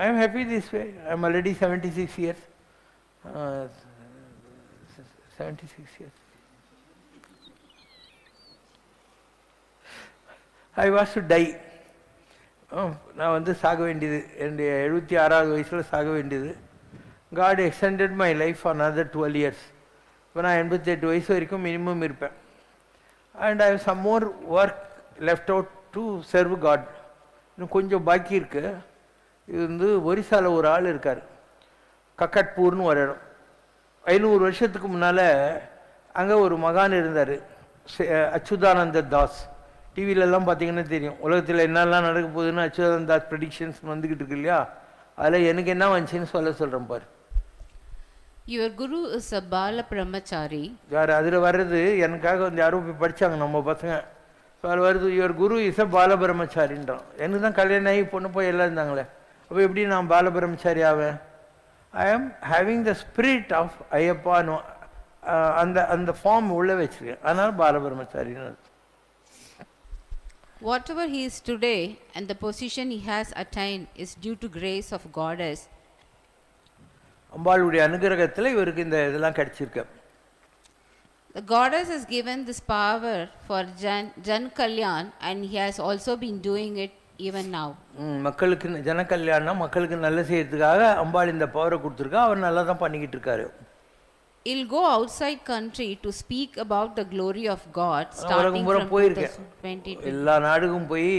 I am happy this way. I am already 76 years. 76 years. I was to die. நான் சாக வேண்டியது, என்னுடைய 76வது வயசில் சாக வேண்டியது. God extended my life for another 12 years. இப்போ நான் 88 வயசு வரைக்கும் மினிமம் இருப்பேன். And I have some more work left out to serve God. இன்னும் கொஞ்சம் பாக்கி இருக்குது. இது ஒரிசாவில் ஒரு ஆள் இருக்கார், கக்கட்பூர்னு ஒரு இடம். 500 வருஷத்துக்கு முன்னால் அங்கே ஒரு மகான் இருந்தார், அச்சுதானந்த தாஸ். டிவிலெல்லாம் பார்த்தீங்கன்னா தெரியும், உலகத்தில் என்னெல்லாம் நடக்க போகுதுன்னு அச்சுதானந்த தாஸ் ப்ரெடிக்ஷன்ஸ் வந்துக்கிட்டு இருக்கு இல்லையா. அதில் எனக்கு என்ன வந்துச்சுன்னு சொல்கிறேன் பாரு. Your guru is a Bala Brahmachari. யார் அதில் வர்றது எனக்காக யாரும் போய் படித்தாங்க நம்ம பசங்க. ஸோ அதில் வருது, யுவர் குரு இஸ் அ பால பிரம்மச்சாரின்றான். எனக்கு தான் கல்யாணம் ஆகி பொண்ணு போய் எல்லாம் இருந்தாங்களே, அப்போ எப்படி நான் பால பிரம்மச்சாரி ஆவேன்? I am having the spirit of ஐயப்பான்னு அந்த ஃபார்ம் உள்ளே வச்சுருக்கேன், அதனால் பால பிரம்மச்சாரின்னு. Whatever he is today and the position he has attained is due to grace of Goddess. அம்பாளுடைய அனுகிரகத்தில் இவருக்கு இந்த இதெல்லாம் கிடைச்சிருக்கு. The Goddess has given this power for Jan Kalyan and he has also been doing it even now. மக்களுக்கு ஜனக்கல்யாணம் மக்களுக்கு நல்ல செய்யறதுக்காக அம்பாள் இந்த பவரை கொடுத்துருக்கா. அவர் நல்லா தான் பண்ணிக்கிட்டு இருக்காரு. He'll go outside country to speak about the glory of God starting from 2020. எல்லா நாடுக்கும் போய்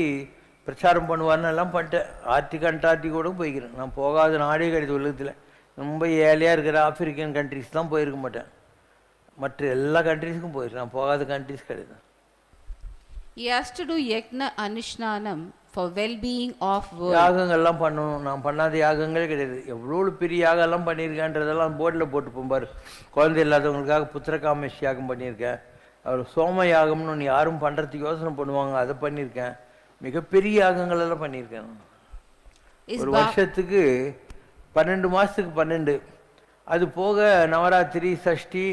பிரச்சாரம் பண்ணுவார்னு எல்லாம் பண்ணிட்டேன். அண்டார்டிகோட போய்க்கிறேன். நான் போகாத நாடே கிடையாது உலகத்தில். ரொம்ப ஏழையாக இருக்கிற ஆப்பிரிக்கன் கண்ட்ரிஸ் தான் போயிருக்க மாட்டேன். மற்ற எல்லா கண்ட்ரிஸுக்கும் போயிருக்கேன். நான் போகாத கண்ட்ரிஸ் கிடையாது. He has to do yajna anushnaanam for well-being of world. யாகங்கள்லாம் பண்ணணும். நான் பண்ணாத யாகங்களே கிடையாது. எவ்வளோ பெரிய யாகம்லாம் பண்ணியிருக்கேன்றதெல்லாம் போர்டில் போட்டுப்போம் பாரு. குழந்தை இல்லாதவங்களுக்காக புத்திரகாமேஷ் யாகம் பண்ணியிருக்கேன். அவர் சோம யாகம்னு ஒன்று யாரும் பண்ணுறதுக்கு யோசனை பண்ணுவாங்க, அதை பண்ணியிருக்கேன். மிகப்பெரிய யாகங்கள் எல்லாம் பண்ணியிருக்கேன். ஒரு வருஷத்துக்கு 12 மாதத்துக்கு 12, அது போக நவராத்திரி சஷ்டி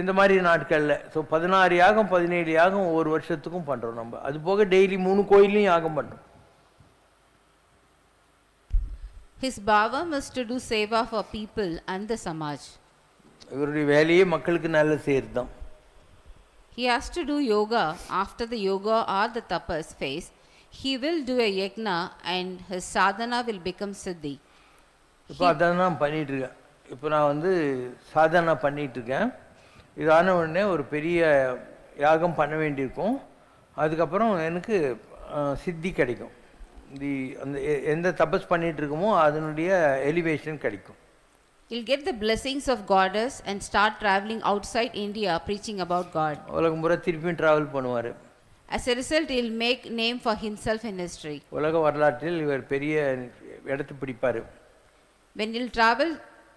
இந்த மாதிரி நாட்களில். ஸோ 16 யாகம் 17 யாகம் ஒவ்வொரு வருஷத்துக்கும் பண்ணுறோம் நம்ம. அது போக டெய்லி 3 கோயிலையும் யாகம் பண்ணுறோம். His bhavam is to do seva for people and the samaj. இவருடைய வேலையே மக்களுக்கு நல்ல செய்கிறது தான். He has to do yoga after the yoga or the tapas phase. He will do a yajna and his sadhana will become siddhi. இப்போ அதான் நான் பண்ணிகிட்ருக்கேன். இப்போ நான் சாதனா பண்ணிகிட்ருக்கேன். இதான உடனே ஒரு பெரிய யாகம் பண்ண வேண்டியிருக்கும். அதுக்கப்புறம் எனக்கு சித்தி கிடைக்கும். அந்த எந்த தபஸ் பண்ணிகிட்ருக்கோமோ அதனுடைய எலிவேஷன் கிடைக்கும். He'll get the blessings of goddess and start traveling outside India preaching about God. உலகம் பூரா திருப்பியும் ட்ராவல் பண்ணுவார். As a result, he'll make name for himself in history. உலக வரலாற்றில் இவர் பெரிய இடத்தை பிடிப்பார்.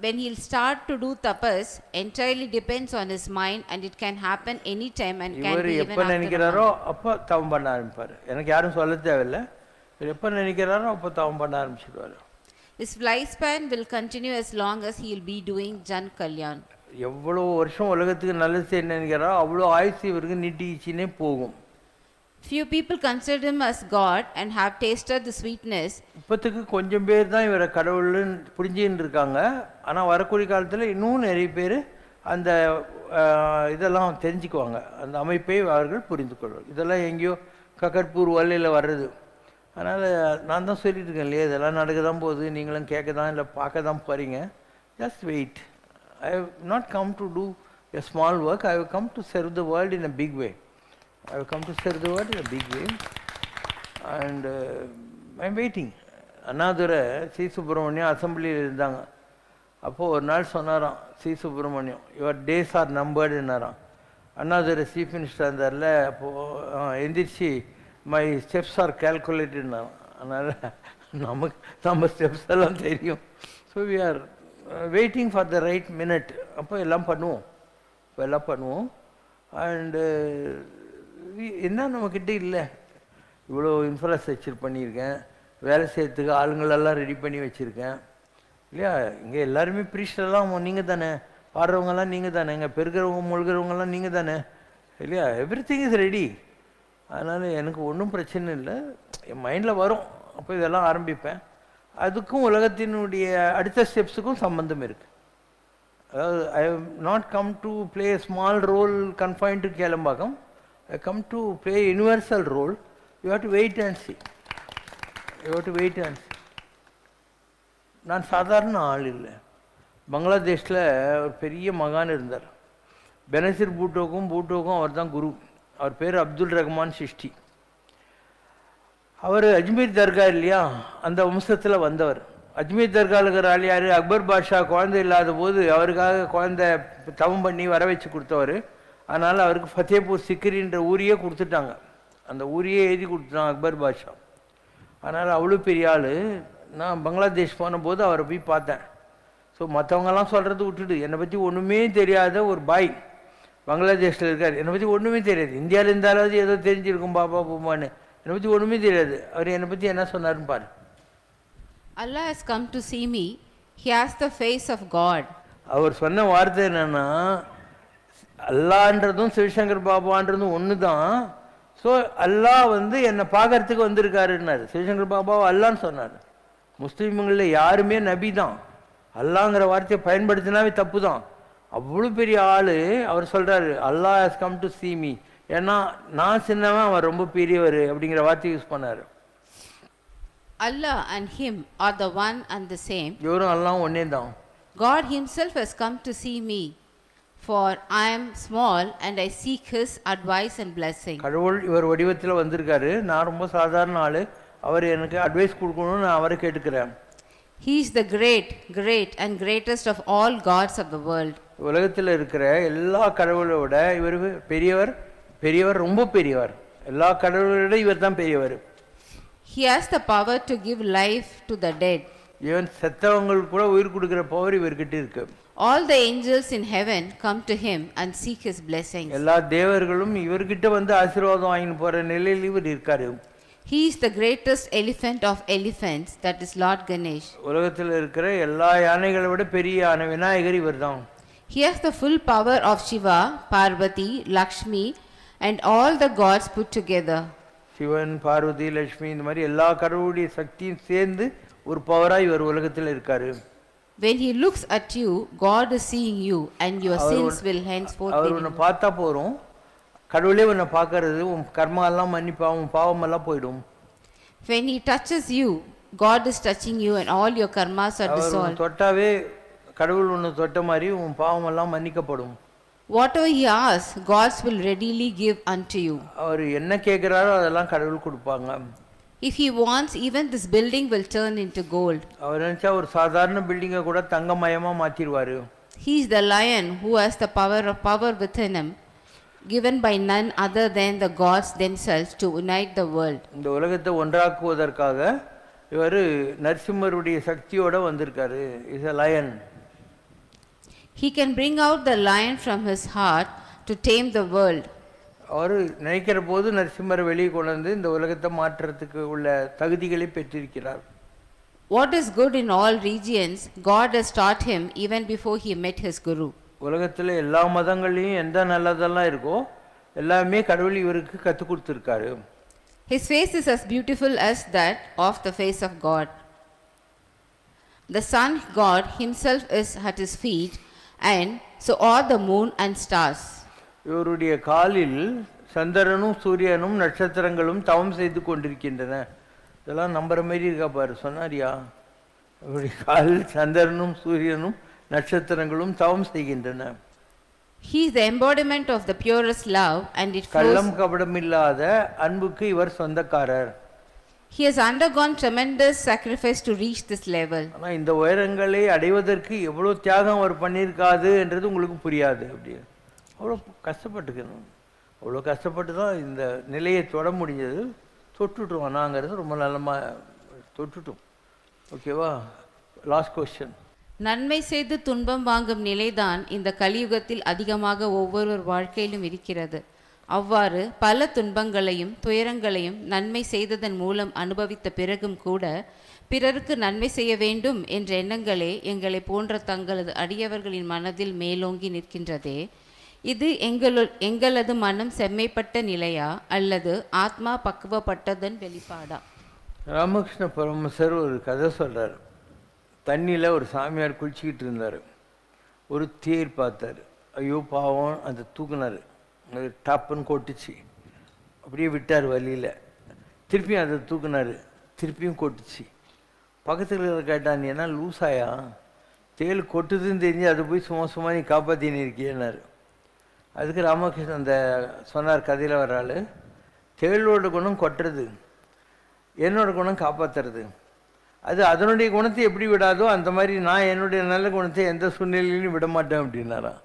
When he'll start to do tapas, entirely depends on his mind and it can happen anytime and can be even எப்போ நினைக்கிறாரோ அப்போ தவம் பண்ண ஆரம்பிப்பார். எனக்கு யாரும் சொல்ல தேவையில்லை. எப்போ நினைக்கிறாரோ அப்போ தவம் பண்ண ஆரம்பிச்சிடுவார். His lifespan will continue as long as he will be doing Jan Kalyan. எவ்வளோ வருஷம் உலகத்துக்கு நல்லது செய்ய நினைக்கிறாரோ அவ்வளோ ஆயுசு இவருக்கு நீட்டிச்சினே போகும். Few people consider him as God and have tasted the sweetness. இப்போத்துக்கு கொஞ்சம் பேர் தான் இவரை கடவுள்னு புரிஞ்சுன்னு இருக்காங்க. ஆனால் வரக்கூடிய காலத்தில் இன்னும் நிறைய பேர் அந்த இதெல்லாம் தெரிஞ்சுக்குவாங்க. அந்த அமைப்பை அவர்கள் புரிந்து கொள்வார். இதெல்லாம் எங்கேயோ கக்கர்பூர் வல்லையில் வர்றது. அதனால் நான் தான் சொல்லிட்டு இருக்கேன் இல்லையா, இதெல்லாம் நடக்க தான் போகுது, நீங்களும் கேட்க தான் இல்லை பார்க்க தான் போகிறீங்க. Just wait. I have not come to do a small work. I have come to serve the world in a big way. I have come to serve the world in a big way and I am waiting. Annadurai C Subramaniam அசம்பிளியில் இருந்தாங்க. அப்போது ஒரு நாள் சொன்னாராம் C Subramaniam, your days are நம்பர்டுன்னாராம். Annadurai chief minister இருந்தார்ல, அப்போது எந்திரிச்சு மை ஸ்டெப்ஸ் ஆர் கேல்குலேட்டட்னாராம். அதனால் நம்ம ஸ்டெப்ஸ் எல்லாம் தெரியும். So we are waiting for the right minute. அப்போ எல்லாம் பண்ணுவோம். அண்டு என்ன நம்மக்கிட்ட இல்லை, இவ்வளோ இன்ஃப்ராஸ்ட்ரக்சர் பண்ணியிருக்கேன், வேலை செய்யறதுக்கு ஆளுங்களெல்லாம் ரெடி பண்ணி வச்சுருக்கேன் இல்லையா. இங்கே எல்லாருமே ப்ரீஸ்டெல்லாம் நீங்கள் தானே, பாடுறவங்கெல்லாம் நீங்கள் தானே, இங்கே பெருக்கிறவங்க முழுகிறவங்கெல்லாம் நீங்கள் தானே இல்லையா. Every thing is ready. அதனால் எனக்கு ஒன்றும் பிரச்சனை இல்லை. என் மைண்டில் வரும், அப்போ இதெல்லாம் ஆரம்பிப்பேன். அதுக்கும் உலகத்தினுடைய அடுத்த ஸ்டெப்ஸுக்கும் சம்பந்தம் இருக்குது. அதாவது I have not come to play a small role confined to Kelambagam. I come to play a universal role. You have to wait and see. நான் சாதாரண ஆள் இல்லை. பங்களாதேஷில் ஒரு பெரிய மகான் இருந்தார். பெனசிர் பூட்டோக்கும் அவர் தான் குரு. அவர் பேர் அப்துல் ரஹ்மான் சிஷ்டி. அவர் அஜ்மீர் தர்கா இல்லையா, அந்த வம்சத்தில் வந்தவர். அஜ்மீர் தர்காவில் இருக்கிற ஆள் யார்? அக்பர் பாஷா குழந்தை இல்லாத போது அவருக்காக குழந்தை தவம் பண்ணி வர வச்சு கொடுத்தவர். அதனால் அவருக்கு ஃபத்தேபூர் சிக்ரின்ற ஊரையே கொடுத்துட்டாங்க. அந்த ஊரையே எழுதி கொடுத்துட்டாங்க அக்பர் பாஷா. அதனால் அவ்வளோ பெரிய ஆள். நான் பங்களாதேஷ் போன போது அவரை போய் பார்த்தேன். ஸோ மற்றவங்கெல்லாம் சொல்கிறது விட்டுட்டு, என்னை பற்றி ஒன்றுமே தெரியாத ஒரு பாய் பங்களாதேஷில் இருக்கார். என்னை பற்றி ஒன்றுமே தெரியாது. இந்தியாவில் இருந்தாலும் ஏதோ தெரிஞ்சிருக்கும் பாப்பா பூமான்னு. என்னை பற்றி ஒன்றுமே தெரியாது. அவர் என்னை பற்றி என்ன சொன்னார்னு பாரு. Allah has come to see me. He has the face of God. அவர் சொன்ன வார்த்தை என்னன்னா, அல்லான்றதும் சிவசங்கர் பாபான்றதும் ஒன்று தான். ஸோ அல்லாஹ் என்னை பார்க்கறதுக்கு வந்திருக்காருன்னாரு. சிவசங்கர் பாபாவை அல்லான்னு சொன்னார். முஸ்லீம்களில் யாருமே நபி தான். அல்லாங்கிற வார்த்தையை பயன்படுத்தினாவே தப்பு தான். அவ்வளோ பெரிய ஆள். அவர் சொல்கிறாரு Allah has come to see me. ஏன்னா நான் சின்னவன், அவர் ரொம்ப பெரியவர் அப்படிங்கிற வார்த்தை யூஸ் பண்ணார். Allah and him are the one and the same. இவரும் எல்லாம் ஒன்றே தான். God himself has come to see me, for I am small and I seek his advice and blessing. கடவுள் இவர் வடிவத்தில் வந்திருக்காரு. நான் ரொம்ப சாதாரண ஆள். அவர் எனக்கு அட்வைஸ் கொடுக்கணும்னு நான் அவரை கேட்டுக்கிறேன். He is the great and greatest of all gods of the world. உலகத்தில் இருக்கிற எல்லா கடவுளை விட இவர் பெரியவர் ரொம்ப பெரியவர். எல்லா கடவுளை விட இவர் தான் பெரியவர். He has the power to give life to the dead. இவன் செத்தவங்களுக்கு கூட உயிர் கொடுக்கிற பவர் இவர்கிட்ட இருக்கு. All the angels in heaven come to him and seek his blessings. எல்லா தேவர்களும் இவர்கிட்ட வந்து ஆசீர்வாதம் வாங்கிட்டு போற நிலையில் இவர் இருக்காரு. He is the greatest elephant of elephants, that is Lord Ganesh. உலகத்தில் இருக்கிற எல்லா யானைகளை விட பெரிய யானை விநாயகர் இவர்தான். He has the full power of Shiva, Parvati, Lakshmi and all the gods put together. Sivan, Parvati, Lakshmi இந்த மாதிரி எல்லா கடவுளுடைய சக்தியும் சேர்ந்து ஒரு பவரா இவர் உலகத்தில் இருக்காரு. When he looks at you, God is seeing you and your sins will henceforth be our removed. உன்னை பார்த்தா போறோம். கடவுளே உன்னை பார்க்கறது, உன் கர்மா எல்லாம் மன்னிப்பா, உன் பாவம் எல்லாம் போயிடும். When he touches you, God is touching you and all your karmas are our dissolved. தொட்டாவே கடவுள் உன்னை தொட்ட மாதிரி உன் பாவம் எல்லாம் மன்னிக்கப்படும். Whatever he asks, God will readily give unto you. அவர் என்ன கேட்கிறாரோ அதெல்லாம் கடவுள் கொடுப்பாங்க. If he wants, even this building will turn into gold. அவர் நினைச்சா ஒரு சாதாரண பில்டிங்கை கூட தங்கமயமா மாத்திடுவாரு. He is the lion who has the power within him, given by none other than the gods themselves to unite the world. இந்த உலகத்தை ஒன்றாக்குவதற்காக இவர் நரசிம்மருடைய சக்தியோட வந்திருக்காரு. Is a lion. He can bring out the lion from his heart to tame the world. அவர் நினைக்கிற போது நரசிம்மரை வெளியே கொண்டு வந்து இந்த உலகத்தை மாற்றுறதுக்கு உள்ள தகுதிகளை பெற்றிருக்கிறார். What is good in all regions, God has taught him even before he met his guru. உலகத்தில் எல்லா மதங்கள்லையும் எந்த நல்லதெல்லாம் இருக்கோ எல்லாமே கடவுள் இவருக்கு கற்றுக் கொடுத்துருக்காரு. His face is as beautiful as that of the face of God. The sun God himself is at his feet, and so are the moon and stars. இவருடைய காலில் சந்திரனும் சூரியனும் நட்சத்திரங்களும் தவம் செய்து கொண்டிருக்கின்றன. இதெல்லாம் நம்புற மாதிரி இருக்கா பாரு, சொன்னாரியா? இவருடைய காலில் சந்திரனும் சூரியனும் நட்சத்திரங்களும் தவம் செய்கின்றன. He is the embodiment of the purest love, and it கள்ளம் flows. கபடமில்லாத அன்புக்கு இவர் சொந்தக்காரர். He has undergone tremendous sacrifice to reach this level. ஆனால் இந்த உயரங்களை அடைவதற்கு எவ்வளோ தியாகம் அவர் பண்ணியிருக்காது என்றது உங்களுக்கு புரியாது. அப்படி அவ்வளோ கஷ்டப்பட்டுக்கணும். அவ்வளோ கஷ்டப்பட்டு தான் இந்த நிலையை தொட முடிஞ்சது. தொட்டுட்டோம் நாங்கிறது ரொம்ப நல்லமா தொட்டுட்டோம். ஓகேவா? Last question. நன்மை செய்து துன்பம் வாங்கும் நிலைதான் இந்த கலியுகத்தில் அதிகமாக ஒவ்வொருவர் வாழ்க்கையிலும் இருக்கிறது. அவ்வாறு பல துன்பங்களையும் துயரங்களையும் நன்மை செய்ததன் மூலம் அனுபவித்த பிறகும் கூட பிறருக்கு நன்மை செய்ய வேண்டும் என்ற எண்ணங்களே எங்களை போன்ற தங்களது அடியவர்களின் மனதில் மேலோங்கி நிற்கின்றதே. இது எங்களது மனம் செம்மைப்பட்ட நிலையா அல்லது ஆத்மா பக்குவப்பட்டதன் வெளிப்பாடா? ராமகிருஷ்ண பரமசர் ஒரு கதை சொல்கிறார். தண்ணியில் ஒரு சாமியார் குளிச்சுக்கிட்டு இருந்தார். ஒரு தேர் பார்த்தார். ஐயோ பாவம், அந்த தூக்குனார். அது டப்புன்னு கொட்டுச்சு. அப்படியே விட்டார் வழியில். திருப்பியும் அதை தூக்குனார். திருப்பியும் கொட்டுச்சு. பக்கத்தில் கேட்டான், நீ என்ன லூஸாயா? தேல் கொட்டுதுன்னு தெரிஞ்சு அதை போய் சும்மா நீ காப்பாற்றின்னு இருக்கியன்னாரு. அதுக்கு ராமகிருஷ்ணன் அந்த சொன்னார், கதையில் வர்றாள், தேளோட குணம் கொட்டுறது, என்னோட குணம் காப்பாற்றுறது. அது அதனுடைய குணத்தை எப்படி விடாதோ அந்த மாதிரி நான் என்னுடைய நல்ல குணத்தை எந்த சூழ்நிலையிலும் விட மாட்டேன் அப்படின்னாராம்.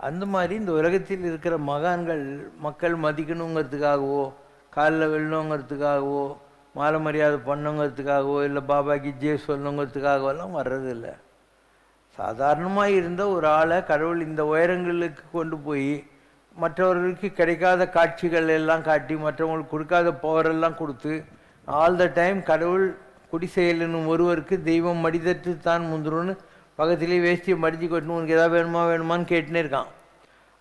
அந்த மாதிரி இந்த உலகத்தில் இருக்கிற மகான்கள் மக்கள் மதிக்கணுங்கிறதுக்காகவோ காலில் விழணுங்கிறதுக்காகவோ மாலை மரியாதை பண்ணுங்கிறதுக்காகவோ இல்லை பாபாக்கு ஜெய் சொல்லணுங்கிறதுக்காகவெல்லாம் வர்றதில்லை. சாதாரணமாக இருந்த ஒரு ஆளை கடவுள் இந்த உயரங்களுக்கு கொண்டு போய் மற்றவர்களுக்கு கிடைக்காத காட்சிகள் எல்லாம் காட்டி மற்றவங்களுக்கு கொடுக்காத பவரெல்லாம் கொடுத்து ஆல் த டைம் கடவுள் குடிசெயலும் ஒருவருக்கு தெய்வம் மடிதட்டு தான் முந்துருன்னு பக்கத்துலேயே வேஷ்டியை மடித்து கொட்டணும், உனக்கு எதாவது வேணுமான்னு கேட்டுனே இருக்கான்.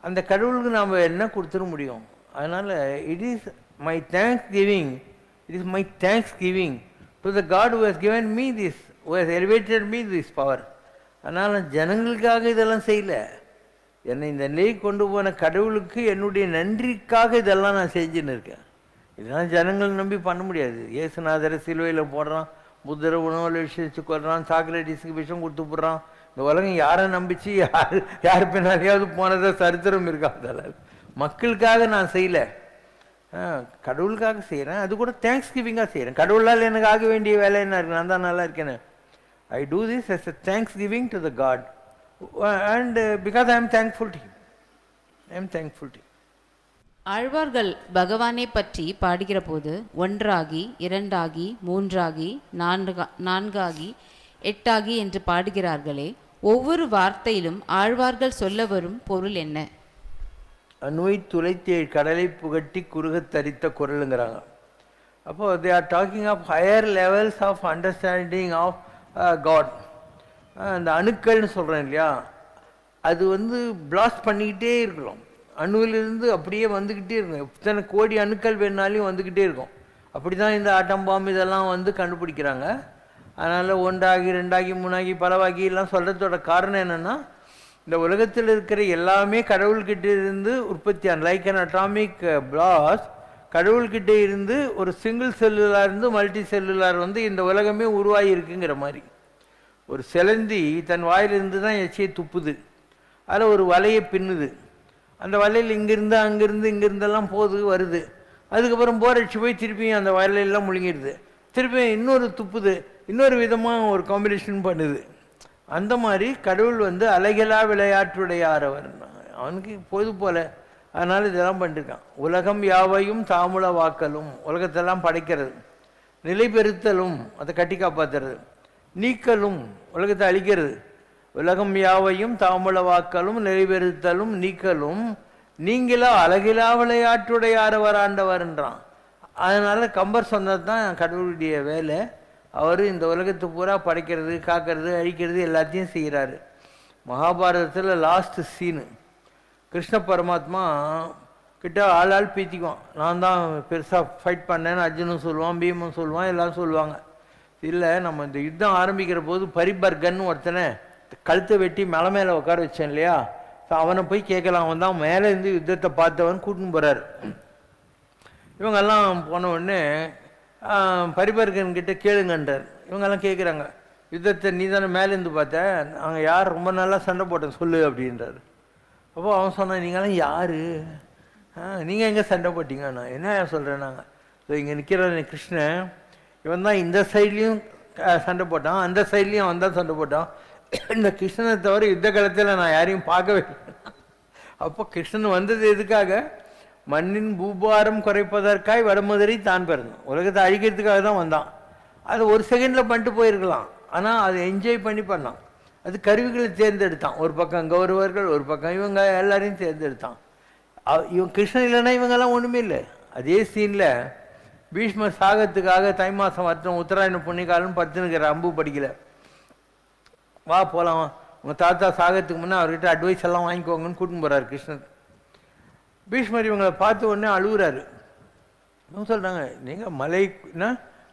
அந்த கடவுளுக்கு நாம் என்ன கொடுத்துட முடியும்? அதனால் it is my thanks giving to the God who has given me this, who has elevated me this power. அதனால் நான் ஜனங்களுக்காக இதெல்லாம் செய்யலை. என்னை இந்த நிலையை கொண்டு போன கடவுளுக்கு என்னுடைய நன்றிக்காக இதெல்லாம் நான் செஞ்சுன்னு இருக்கேன். இதெல்லாம் ஜனங்கள் நம்பி பண்ண முடியாது. இயேசுநாதரை சிலுவையில் போடுறான், புத்தரை உணவில் விஷிச்சு கொள்றான், சாக்ரட்டிஸுக்கு விஷம் கொடுத்து போடுறான். இந்த உலகம் யாரை நம்பிச்சு யார் பின்னாலேயாவது போனதை சரித்திரம் இருக்காதால. மக்களுக்காக நான் செய்யலை, கடவுளுக்காக செய்கிறேன். அது கூட தேங்க்ஸ் கிவிங்காக செய்கிறேன். கடவுளால் எனக்கு ஆக வேண்டிய வேலை என்ன இருக்கு? நான் தான் நல்லா இருக்கேன்னு. I do this as a thanksgiving to the God, and because I am thankful to Him. I am thankful to Him. ஆழ்வார்கள் பகவானை பற்றி பாடுகிற போது 1 ஆகி 2 ஆகி 3 ஆகி 4 ஆகி 8 ஆகி என்று பாடுகிறார்களே, ஒவ்வொரு வார்த்தையிலும் ஆழ்வார்கள் சொல்ல வரும் பொருள் என்ன? அணுவை துளைத்தே கடலை புகட்டி குறுகத் தரித்த குரலுங்கிறாங்க. அப்போ they are talking of higher levels of understanding of God. அந்த அணுக்கள்னு சொல்கிறேன் இல்லையா, அது வந்து பிளாஸ்ட் பண்ணிக்கிட்டே இருக்கிறோம். அணுவிலிருந்து அப்படியே வந்துக்கிட்டே இருக்கும். எத்தனை கோடி அணுக்கள் வேணாலையும் வந்துக்கிட்டே இருக்கும். அப்படி தான் இந்த ஆட்டம் பாம்பு இதெல்லாம் வந்து கண்டுபிடிக்கிறாங்க. அதனால் 1 ஆகி 2 ஆகி 3 ஆகி பலவாகி எல்லாம் சொல்கிறதோட காரணம் என்னென்னா, இந்த உலகத்தில் இருக்கிற எல்லாமே கடவுள்கிட்ட இருந்து உற்பத்தியான லைக் அன் அட்டாமிக் பிளாஸ்ட் கடவுள்கிட்ட இருந்து ஒரு சிங்கிள் செல்லுலார் இருந்து மல்டி செல்லுலார் வந்து இந்த உலகமே உருவாகி இருக்குங்கிற மாதிரி. ஒரு சிலந்தி தன் வாயிலிருந்து தான் எச்சியை துப்புது, அதில் ஒரு வலையை பின்னுது. அந்த வலையில் இங்கேருந்து அங்கேருந்து இங்கேருந்தெல்லாம் போகுது வருது. அதுக்கப்புறம் போரடிச்சு போய் திருப்பியும் அந்த வலையெல்லாம் முழுங்கிடுது. திருப்பியும் இன்னொரு துப்புது, இன்னொரு விதமாக ஒரு காம்பினேஷன் பண்ணுது. அந்த மாதிரி கடவுள் வந்து அலைகளா விளையாட்டுடையாரவர், அவனுக்கு பொது போல. அதனால் இதெல்லாம் பண்ணிருக்கான். உலகம் யாவையும் தாமுள வாக்கலும், உலகத்தெல்லாம் படைக்கிறது. நிலை பெறுத்தலும், அதை கட்டி காப்பாற்றுறது. நீக்கலும், உலகத்தை அழிக்கிறது. உலகம் யாவையும் தாமுள வாக்கலும் நிலை பெறுத்தலும் நீக்கலும் நீங்களா அழகிலா விளையாட்டுடையாரவர் ஆண்டவர்ன்றான். அதனால் கம்பர் சொன்னது தான் கடவுளுடைய வேலை. அவர் இந்த உலகத்தை பூரா படைக்கிறது, காக்கிறது, அழிக்கிறது எல்லாத்தையும் செய்கிறாரு. மகாபாரதத்தில் லாஸ்ட் சீனு, கிருஷ்ண பரமாத்மா கிட்ட ஆள் பீத்திக்குவான். நான் தான் பெருசாக ஃபைட் பண்ணேன்னு அர்ஜுனும் சொல்லுவான், பீமும் சொல்லுவான், எல்லாம் சொல்லுவாங்க. இல்லை, நம்ம இந்த யுத்தம் ஆரம்பிக்கிற போது பரிபர்கன்னு ஒருத்தனை கழுத்தை வெட்டி மலை மேலே உட்கார வச்சேன் இல்லையா, ஸோ அவனை போய் கேட்கலாம். அவன் தான் மேலே இருந்து யுத்தத்தை பார்த்தவன் கூட்டின்னு போகிறார். இவங்கெல்லாம் போன உடனே பரிபர்கன்கிட்ட கேளுங்கன்றார். இவங்கெல்லாம் கேட்குறாங்க, யுத்தத்தை நீ தானே மேலேருந்து பார்த்த, நாங்கள் யார் ரொம்ப நல்லா சண்டை போட்டோம் சொல்லு அப்படின்றார். அப்போ அவன் சொன்னான், நீங்களாம் யார், நீங்கள் எங்கே சண்டை போட்டீங்க? நான் என்ன சொல்கிறேன், நாங்கள் ஸோ இங்கே நிற்கிற கிருஷ்ணன், இவன் தான் இந்த சைட்லேயும் சண்டை போட்டான், அந்த சைட்லேயும் அவன் தான் சண்டை போட்டான். இந்த கிருஷ்ணனை தவிர யுத்த காலத்தில் நான் யாரையும் பார்க்கவே இல்லை. அப்போ கிருஷ்ணன் வந்தது எதுக்காக? மண்ணின் பூபாரம் குறைப்பதற்காய் வடமதுரை தான் பிறந்தான். உலகத்தை அழிக்கிறதுக்காக தான் வந்தான். அது ஒரு செகண்டில் பண்ணிட்டு போயிருக்கலாம், ஆனால் அதை என்ஜாய் பண்ணி பண்ணான். அது கருவிகளை தேர்ந்தெடுத்தான். ஒரு பக்கம் கௌரவர்கள், ஒரு பக்கம் இவங்க எல்லாரையும் தேர்ந்தெடுத்தான். இவன் கிருஷ்ணன் இல்லைன்னா இவங்கெல்லாம் ஒன்றுமே இல்லை. அதே சீனில் பீஷ்மர் சாகத்துக்காக தை மாதம் வரட்டும் உத்தராயண புண்ணியகாலம் 10 அம்பு படிக்கல, வா போகலாம், உங்கள் தாத்தா சாகத்துக்கு முன்னே அவர்கிட்ட அட்வைஸ் எல்லாம் வாங்கிக்கோங்கன்னு கூட்டின்னு போகிறார் கிருஷ்ணன். பீஷ்மர் இவங்களை பார்த்த உடனே அழுகுறாரு. இவங்க சொல்கிறாங்க, நீங்கள்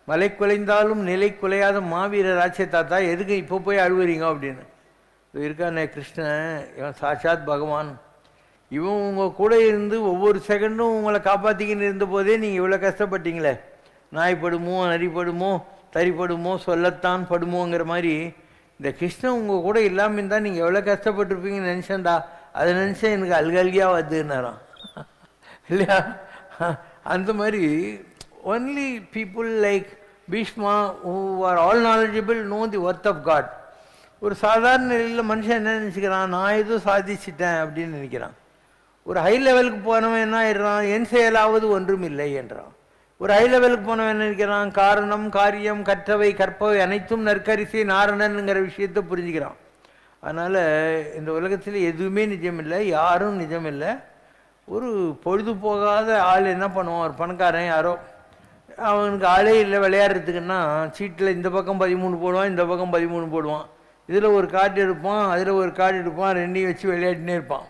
மலை குலைந்தாலும் நிலை குலையாத மாவீரர் ஆச்சே தாத்தா, எதுக்கு இப்போ போய் அழுவுறீங்க அப்படின்னு. இருக்கானே கிருஷ்ணன், இவன் சாட்சாத் பகவான். இவன் உங்கள் கூட இருந்து ஒவ்வொரு செகண்டும் உங்களை காப்பாற்றிக்கின்னு இருந்த போதே நீங்கள் இவ்வளோ கஷ்டப்பட்டீங்களே, நாய்ப்படுமோ நரிப்படுமோ தறிப்படுமோ சொல்லத்தான் படுமோங்கிற மாதிரி இந்த கிருஷ்ணன் உங்கள் கூட இல்லாமல் இருந்தால் நீங்கள் எவ்வளோ கஷ்டப்பட்டுருப்பீங்கன்னு நினச்சேன்டா. அதை நினச்சா எனக்கு அல்கல்கியாக வருதுன்னாரான் இல்லையா. அந்த மாதிரி only people like Bhishma who are all knowledgeable know the worth of God. ஒரு சாதாரண நிலையில் மனுஷன் என்ன நினச்சிக்கிறான், நான் எதுவும் சாதிச்சிட்டேன் அப்படின்னு நினைக்கிறான். ஒரு ஹை லெவலுக்கு போனவன் என்ன ஆயிடுறான், என் செயலாவது ஒன்றும் இல்லை என்றான். ஒரு ஹை லெவலுக்கு போனவன் என்ன நினைக்கிறான், காரணம் காரியம் கற்றவை கற்பவை அனைத்தும் நற்கரிசி நாரணன்ங்கிற விஷயத்தை புரிஞ்சுக்கிறான். அதனால் இந்த உலகத்தில் எதுவுமே நிஜம் இல்லை, யாரும் நிஜம் இல்லை. ஒரு பொழுது போகாத ஆள் என்ன பண்ணுவான், ஒரு பணக்காரன் யாரோ, அவனுக்கு ஆளே இல்லை விளையாடுறதுக்குன்னா சீட்டில் இந்த பக்கம் 13 போடுவான், இந்த பக்கம் 13 போடுவான். இதில் ஒரு கார்டு எடுப்பான், அதில் ஒரு கார்டு எடுப்பான், ரெண்டையும் வச்சு விளையாடினே இருப்பான்.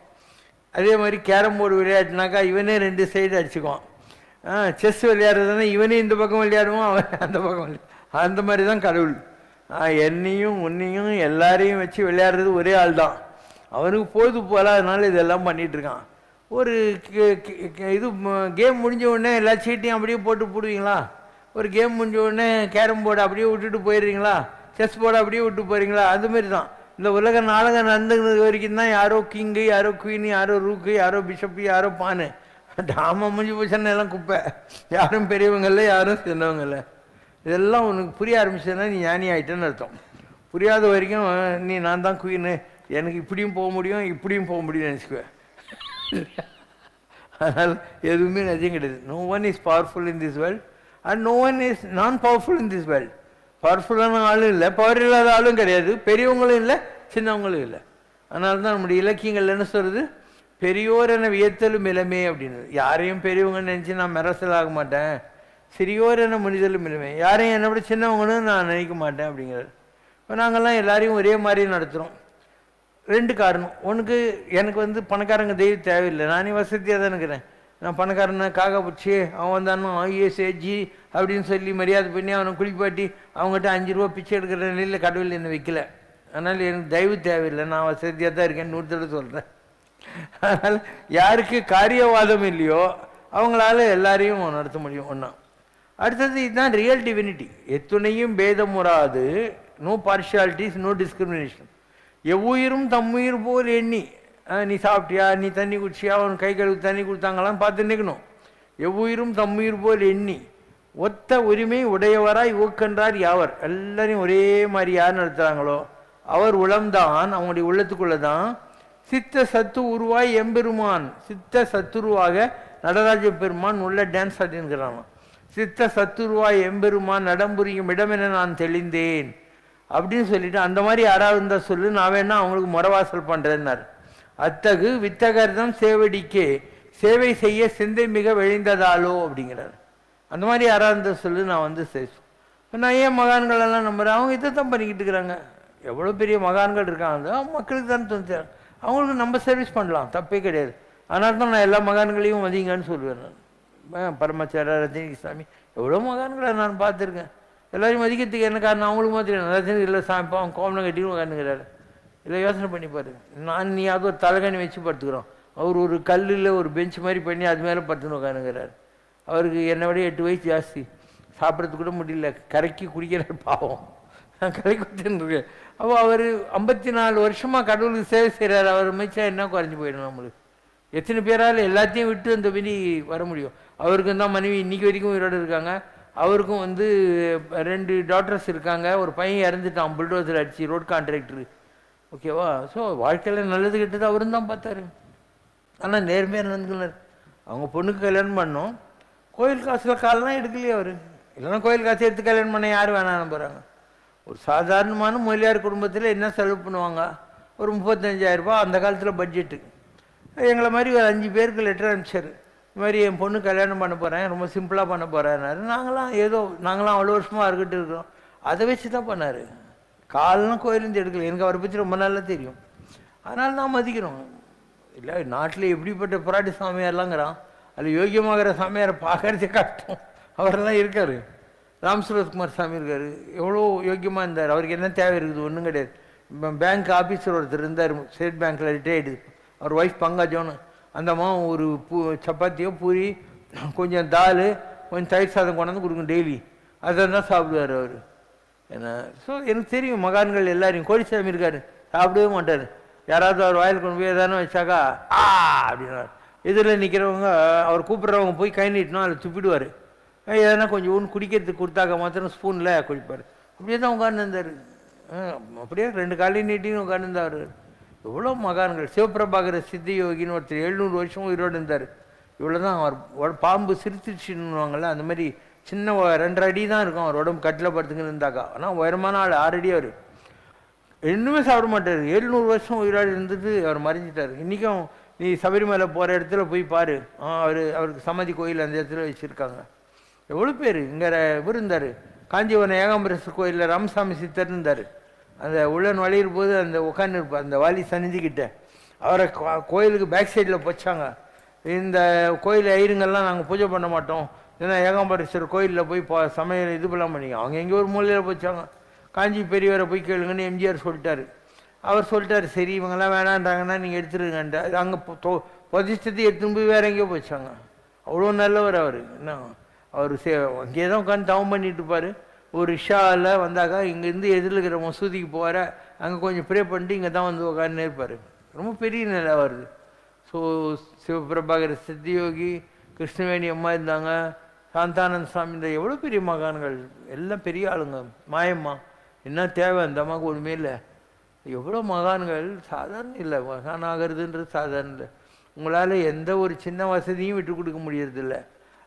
அதே மாதிரி கேரம் போர்டு விளையாட்டுனாக்கா இவனே 2 சைடு அடிச்சுக்குவான். செஸ் விளையாடுறதுனா இவனே இந்த பக்கம் விளையாடுவான், அவன் அந்த பக்கம் அந்த மாதிரி தான் கடவுள். என்னையும் உன்னையும் எல்லாரையும் வச்சு விளையாடுறது ஒரே ஆள் தான். அவனுக்கு பொழுது போல, அதனால இதெல்லாம் பண்ணிகிட்ருக்கான். ஒரு இது கேம் முடிஞ்ச உடனே எல்லா சீட்டையும் அப்படியே போட்டு போடுவீங்களா? ஒரு கேம் முடிஞ்ச உடனே கேரம் போர்டு அப்படியே விட்டுட்டு போயிடுறீங்களா? செஸ் போர்டு அப்படியே விட்டு போகிறீங்களா? அதுமாரி தான் இந்த உலக நாடகம் நடந்துக்கிறது வரைக்கும் தான் யாரோ கிங்கு, யாரோ குயின், யாரோ ரூக்கு, யாரோ பிஷப்பு, யாரோ பானு. டாமா முடிஞ்சு போச்சுன்னா எல்லாம் குப்பை. யாரும் பெரியவங்க இல்லை, யாரும் சின்னவங்க இல்லை. இதெல்லாம் உனக்கு புரிய ஆரம்பிச்சதுன்னா நீ ஞானி ஆகிட்டேன்னு அர்த்தம். புரியாத வரைக்கும் நீ நான் தான் குயின்னு, எனக்கு இப்படியும் போக முடியும் இப்படியும் போக முடியும்னு நினச்சிக்குவேன். அதனால் எதுவுமே நிஜம் கிடையாது. No one is powerful in this world and no one is non powerful in this world. பவர்ஃபுல்லான ஆளும் இல்லை, பவர் இல்லாத ஆளும் கிடையாது, பெரியவங்களும் இல்லை, சின்னவங்களும் இல்லை. அதனால தான் நம்முடைய இலக்கியங்கள் என்ன சொல்கிறது, பெரியோர் என வியத்தலும் இளமே அப்படின்னு. யாரையும் பெரியவங்கன்னு நினச்சி நான் மெரசல் ஆக மாட்டேன். சிறியோர் என மனிதலும் இளமே, யாரையும் என்னை விட சின்னவங்கன்னு நான் நினைக்க மாட்டேன் அப்படிங்கிறது. இப்போ நாங்கள்லாம் எல்லாரையும் ஒரே மாதிரி நடத்துகிறோம். 2 காரணம். ஒன்றுக்கு எனக்கு வந்து பணக்காரங்க தெய்வம் தேவையில்லை, நானே வசதியாக தான் இருக்கிறேன். நான் பணக்காரனை காக்கா பிடிச்சி அவன் வந்தானோ ஐஎஸ்ஏஜி அப்படின்னு சொல்லி மரியாதை பண்ணி அவனை குளிப்பாட்டி அவங்ககிட்ட 5 ரூபா பிச்சை எடுக்கிற நிலையில் கடவுள் என்னை வைக்கல. அதனால் எனக்கு தயவு தேவையில்லை, நான் வசதியாக தான் இருக்கேன்னு 100 தடவை சொல்கிறேன். அதனால் யாருக்கு காரியவாதம் இல்லையோ அவங்களால எல்லாரையும் நடத்த முடியும் ஒன்றா. அடுத்தது இதுதான் ரியல் டிவினிட்டி. எத்துணையும் பேதம் உறாது, நோ பார்ஷியாலிட்டிஸ், நோ டிஸ்கிரிமினேஷன். எவ்வுயிரும் தம்முயிர் போல் எண்ணி, நீ சாப்பிட்டியா, நீ தண்ணி குடிச்சியா, அவன் கை கழுவு தண்ணி கொடுத்தாங்களான்னு பார்த்து நிற்கணும். எவ்வுயிரும் தம்முயிர் போல் எண்ணி ஒத்த உரிமை உடையவராய் ஊக்கன்றார் யாவர். எல்லாரையும் ஒரே மாதிரி யார் நடத்துகிறாங்களோ அவர் உளம்தான், அவங்களுடைய உள்ளத்துக்குள்ளே தான் சித்த சத்து உருவாய் எம்பெருமான். சித்த சத்துருவாக நடராஜ பெருமான் உள்ள டான்ஸ் ஆடினுக்கிறான். சித்த சத்துருவாய் எம்பெருமான் நடம்புரியும் இடமென நான் தெளிந்தேன் அப்படின்னு சொல்லிட்டு அந்த மாதிரி யாராவது இருந்தால் சொல்லு, நான் வேணா அவங்களுக்கு முறவாசல் பண்ணுறேன்னார். அத்தகு வித்தகர்தம் சேவடிக்கே சேவை செய்ய சிந்தை மிக விளைந்ததாலோ அப்படிங்கிறார். அந்த மாதிரி யாராவது இருந்தால் சொல்லு, நான் வந்து இப்போ நான் ஏன் மகான்கள் எல்லாம் நம்புகிறேன், அவங்க இதை தான் பண்ணிக்கிட்டு இருக்கிறாங்க. எவ்வளோ பெரிய மகான்கள் இருக்காங்க, மக்களுக்கு தான் தோணுச்சு, அவங்களுக்கு நம்ம சர்வீஸ் பண்ணலாம், தப்பே கிடையாது. அதனால தான் நான் எல்லா மகான்களையும் மதிங்கன்னு சொல்லுவேன். நான் பரமாச்சாரா, ரஜினிசாமி, எவ்வளோ மகான்களை நான் பார்த்துருக்கேன். எல்லாரையும் மதிக்கிறதுக்கு என்ன காரணம், அவங்களுக்கு மாத்திரம் ரஜினி இல்லை சாமி அவன் கோமனை கட்டின்னு உட்காந்துக்கிறாரு. இல்லை யோசனை பண்ணி பாரு, நான் நீ அது ஒரு தலைகாணி வச்சு படுத்துக்கிறோம், அவர் ஒரு கல்லில் ஒரு பெஞ்ச் மாதிரி பண்ணி அது மேலே படுத்துன்னு உட்காந்துக்கிறார். அவருக்கு என்னை விட 8 வயசு ஜாஸ்தி, சாப்பிட்றது கூட முடியல, கரைக்கி குடிக்கிறார் பாவம், நான் கரைக்கு வச்சுருக்கேன். அப்போ அவர் 54 வருஷமாக கடவுளுக்கு சேவை செய்கிறார். அவர் மிச்சம் என்ன குறைஞ்சி போயிடும் நம்மளுக்கு. எத்தனை பேரால் எல்லாத்தையும் விட்டு அந்த வெளி வர முடியும். அவருக்கும் தான் மனைவி இன்றைக்கி வரைக்கும் உயிரோடு இருக்காங்க. அவருக்கும் வந்து 2 டாட்டர்ஸ் இருக்காங்க. ஒரு பையன் இறந்துட்டான் புல்டோசர் அடிச்சு, ரோட் கான்ட்ராக்டரு. ஓகேவா? ஸோ வாழ்க்கையில் நல்லது கெட்டது அவரும் தான் பார்த்தாரு. ஆனால் நேர்மையாக நடந்துக்கிறார். அவங்க பொண்ணுக்கு கல்யாணம் பண்ணோம், கோயில் காசில் காலெலாம் எடுக்கலையே அவர். இல்லைன்னா கோயில் காசு எடுத்து கல்யாணம் பண்ண யார் வேணான்னு போகிறாங்க. ஒரு சாதாரணமான முதலியார் குடும்பத்தில் என்ன செலவு பண்ணுவாங்க, ஒரு 35,000 ரூபா அந்த காலத்தில் பட்ஜெட்டு. எங்களை மாதிரி ஒரு 5 பேருக்கு லெட்டர் அனுப்பிச்சார், இந்த மாதிரி என் பொண்ணு கல்யாணம் பண்ண போகிறேன், ரொம்ப சிம்பிளாக பண்ண போகிறேன்னாரு. நாங்களாம் அவ்வளோ வருஷமாக இருக்கட்டு இருக்கிறோம், அதை வச்சு தான் பண்ணார். காலெலாம் கோயிலேருந்து எடுக்கல. எனக்கு அவரை பற்றி ரொம்ப நல்லா தெரியும், அதனால் நான் மதிக்கிறோம். இல்லை நாட்டில் எப்படிப்பட்ட புராட்டி சாமியார்லாங்கிறான், அதில் யோகியமாகிற சாமியாரை பார்க்கறதே கஷ்டம். அவரெல்லாம் இருக்கார். ராம் சுரத்குமார் சாமி இருக்கார், எவ்வளோ யோக்கியமாக இருந்தார். அவருக்கு என்ன தேவை இருக்குது, ஒன்றும் கிடையாது. பேங்க் ஆஃபீஸர் ஒருத்தர் இருந்தார், ஸ்டேட் பேங்க்கில் ரிட்டையர்டு. அவர் ஒய்ஃப் பங்காஜோன்னு. அந்த அம்மா ஒரு சப்பாத்தியோ பூரி கொஞ்சம் தால் கொஞ்சம் தயிர் சாதம் கொண்டாந்து கொடுக்கும் டெய்லி, அதை தான் சாப்பிடுவார் அவர். ஏன்னா ஸோ எனக்கு தெரியும் மகான்கள் எல்லாரையும். கோடிசாமி இருக்கார், சாப்பிடவே மாட்டார். யாராவது அவர் வாயில் கொண்டு போய் எதானே வச்சாக்கா அப்படின்னார். இதில் நிற்கிறவங்க அவர் கூப்பிட்றவங்க போய் கை நீட்டணும், அதில் துப்பிடுவார். எதனா கொஞ்சம் ஒன்று குடிக்கிறதுக்கு கொடுத்தாக்க மாத்திரம் ஸ்பூனில் குடிப்பார். அப்படியே தான் உட்காந்துருந்தார். அப்படியே 2 காலையும் நீட்டின்னு உட்காந்துருந்தார். எவ்வளோ மகான்கள். சிவபிரபாகர சித்த யோகின்னு ஒருத்தர் 700 வருஷம் உயிரோடு இருந்தார். இவ்வளோ தான். அவர் பாம்பு சிரித்துச்சுன்னுவாங்கள்ல, அந்த மாதிரி சின்ன 2 அடி தான் இருக்கும் அவர் உடம்பு. கட்டில் படுத்துங்கன்னு இருந்தாக்கா. ஆனால் உயரமான ஆள் 6 அடி. அவர் இன்னுமே சாப்பிட மாட்டார். 700 வருஷம் உயிரோடு இருந்துட்டு அவர் மறைஞ்சிட்டார். இன்றைக்கும் நீ சபரிமலை போகிற இடத்துல போய் பாரு, அவருக்கு சமாதி கோயில் அந்த இடத்துல வச்சுருக்காங்க. எவ்வளோ பேர். இங்கே இவர் இருந்தார், காஞ்சிபுரம் ஏகாம்பரேஸ்வரர் கோயிலில் ராமசாமி சித்தர் இருந்தார். அந்த உள்ள நுழையிற போது அந்த உட்காந்து இருப்பார் அந்த வாலி சன்னிதிக்கிட்ட. அவரை கோயிலுக்கு பேக் சைடில் போச்சாங்க. இந்த கோயில் ஐயருங்கெல்லாம் நாங்கள் பூஜை பண்ண மாட்டோம், ஏன்னா ஏகாம்பரேஸ்வரர் கோயிலில் போய் சமையல் இது பண்ணலாம் பண்ணிங்க. அவங்க எங்கேயோ ஒரு மூலையில் போச்சாங்க. காஞ்சி பெரியவரை போய் கேளுங்கன்னு எம்ஜிஆர் சொல்லிட்டாரு. அவர் சொல்லிட்டார், சரி இவங்கெல்லாம் வேணான்றாங்கன்னா நீங்கள் எடுத்துருங்கன்ட்டு. அது அங்கே புதைச்சது எடுத்துன்னு போய் வேற எங்கேயோ போச்சாங்க. அவ்வளோ நல்லவர் அவர். என்ன அவர் அங்கேயே தான் உட்காந்து தவம் பண்ணிட்டு இருப்பார். ஒரு ரிஷாவில் வந்தாக்கா இங்கேருந்து எதிரில் இருக்கிற மசூதிக்கு போகிற அங்கே கொஞ்சம் ப்ரே பண்ணிட்டு இங்கே தான் வந்து உட்காந்துனே இருப்பார். ரொம்ப பெரிய நிலை வருது. ஸோ சிவபிரபாகர் சித்தியோகி, கிருஷ்ணவேணி அம்மா இருந்தாங்க, சாந்தானந்த சுவாமி, இந்த எவ்வளோ பெரிய மகான்கள், எல்லாம் பெரிய ஆளுங்க. மாயம்மா என்ன தேவை அந்த அம்மாவுக்கு ஒன்றுமே இல்லை. எவ்வளோ மகான்கள், சாதாரண இல்லை. மகான் ஆகிறதுன்றது சாதாரண இல்லை. உங்களால் எந்த ஒரு சின்ன வசதியும் விட்டு கொடுக்க முடியறதில்ல.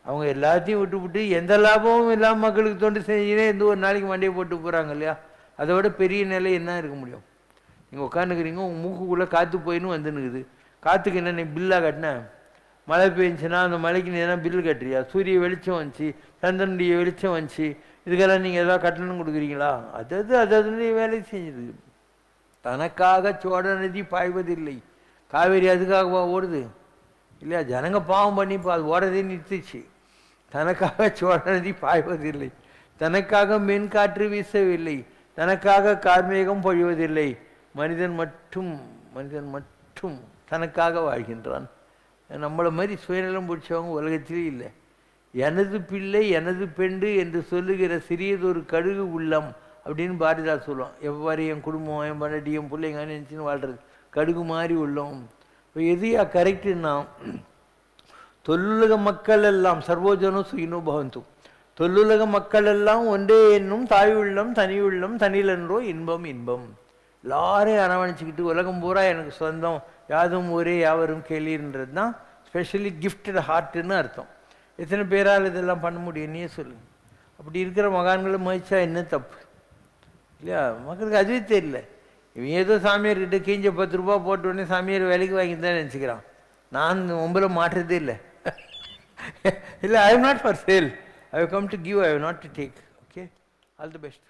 அவங்க எல்லாத்தையும் விட்டுவிட்டு எந்த லாபமும் இல்லாமல் மக்களுக்கு தொண்டு செஞ்சுனே எந்த ஒரு நாளைக்கு மண்டையை போட்டு போகிறாங்க இல்லையா? அதோட பெரிய நிலை என்ன இருக்க முடியும்? நீங்கள் உட்காந்துக்கிறீங்க, உங்கள் மூக்குக்குள்ளே காற்று போயின்னு வந்துன்னுக்குது. காற்றுக்கு என்ன நீ பில்லாக கட்டினேன்? மழை பெஞ்சுன்னா அந்த மழைக்கு நீ எதனா பில்லு கட்டுறியா? சூரிய வெளிச்சம் வந்துச்சு, சந்திரனுடைய வெளிச்சம் வந்துச்சு, இதுக்கெல்லாம் நீங்கள் எதாவது கட்டணம் கொடுக்குறீங்களா? அதனுடைய வேலை செஞ்சுது. தனக்காக சோழ நதி பாய்வதில்லை. காவேரி அதுக்காக ஓடுது இல்லையா? ஜனங்க பாவம் பண்ணி இப்போ அது ஓடுறதே நிறுத்துச்சு. தனக்காக சோழ நதி பாய்வதில்லை, தனக்காக மென் காற்று வீசவில்லை, தனக்காக கார்மேகம் பொழிவதில்லை. மனிதன் மட்டும் தனக்காக வாழ்கின்றான். நம்மளை மாதிரி சுயநலம் பிடிச்சவங்க உலகத்திலே இல்லை. எனது பிள்ளை எனது பெண்டு என்று சொல்லுகிற சிறியதொரு கடுகு உள்ளம் அப்படின்னு பாரதிதாஸ் சொல்லுவான். எவ்வாறு என் குடும்பம், என் பண்டாட்டி, என் பிள்ளைங்க நினச்சின்னு வாழ்கிறது, கடுகு மாதிரி உள்ளோம். இப்போ எதையா கரெக்டுன்னா, தொல்லுலக மக்கள் எல்லாம் சர்வோஜனும் சுயினோ பவந்து, தொல்லுலக மக்கள் எல்லாம் ஒன்றே என்னும் தாய் உள்ளம் தனி உள்ளம் தனிலன்றோ இன்பம் இன்பம். எல்லாரையும் அரவணைச்சிக்கிட்டு உலகம் பூரா எனக்கு சொந்தம், யாதும் ஊரே யாவரும் கேள்வின்றது தான் ஸ்பெஷலி கிஃப்டட் ஹார்ட்டுன்னு அர்த்தம். எத்தனை பேரால் இதெல்லாம் பண்ண முடியும் நீயே சொல்லு. அப்படி இருக்கிற மகான்களை மதிச்சா என்ன தப்பு இல்லையா? மக்களுக்கு அதுவே தெரியல. இவன் ஏதோ சாமியார்கிட்ட கீஞ்ச 10 ரூபா போட்ட உடனே சாமியார் வேலைக்கு வாங்கி தான் நினச்சிக்கிறான். நான் உங்களை மாற்றுறதே இல்லை. இல்லை, I am not for sale. I have come to give, I have not to take. Okay, all the best.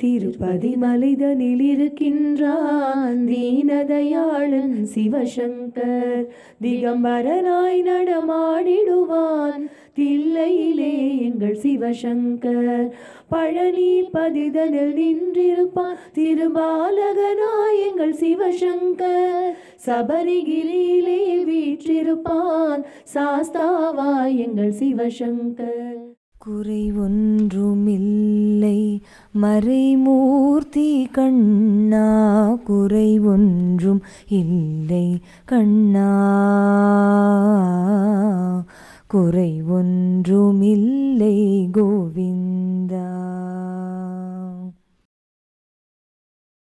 Tirupati மலைதனில் இருக்கின்றான் தீனதயாளன் சிவசங்கர், திகம்பரனாய் நடமாடிடுவான் தில்லையிலே எங்கள் சிவசங்கர். பழனி பதிதனில் நின்றிருப்பான் திருபாலகனாய் எங்கள் சிவசங்கர். சபரிகிரியிலே வீற்றிருப்பான் சாஸ்தாவாய் எங்கள் சிவசங்கர். குறை ஒன்றுமில்லை மறைமூர்த்தி கண்ணா, குறை ஒன்றும் இல்லை கண்ணா, குறை ஒன்றுமில்லை கோவிந்தா.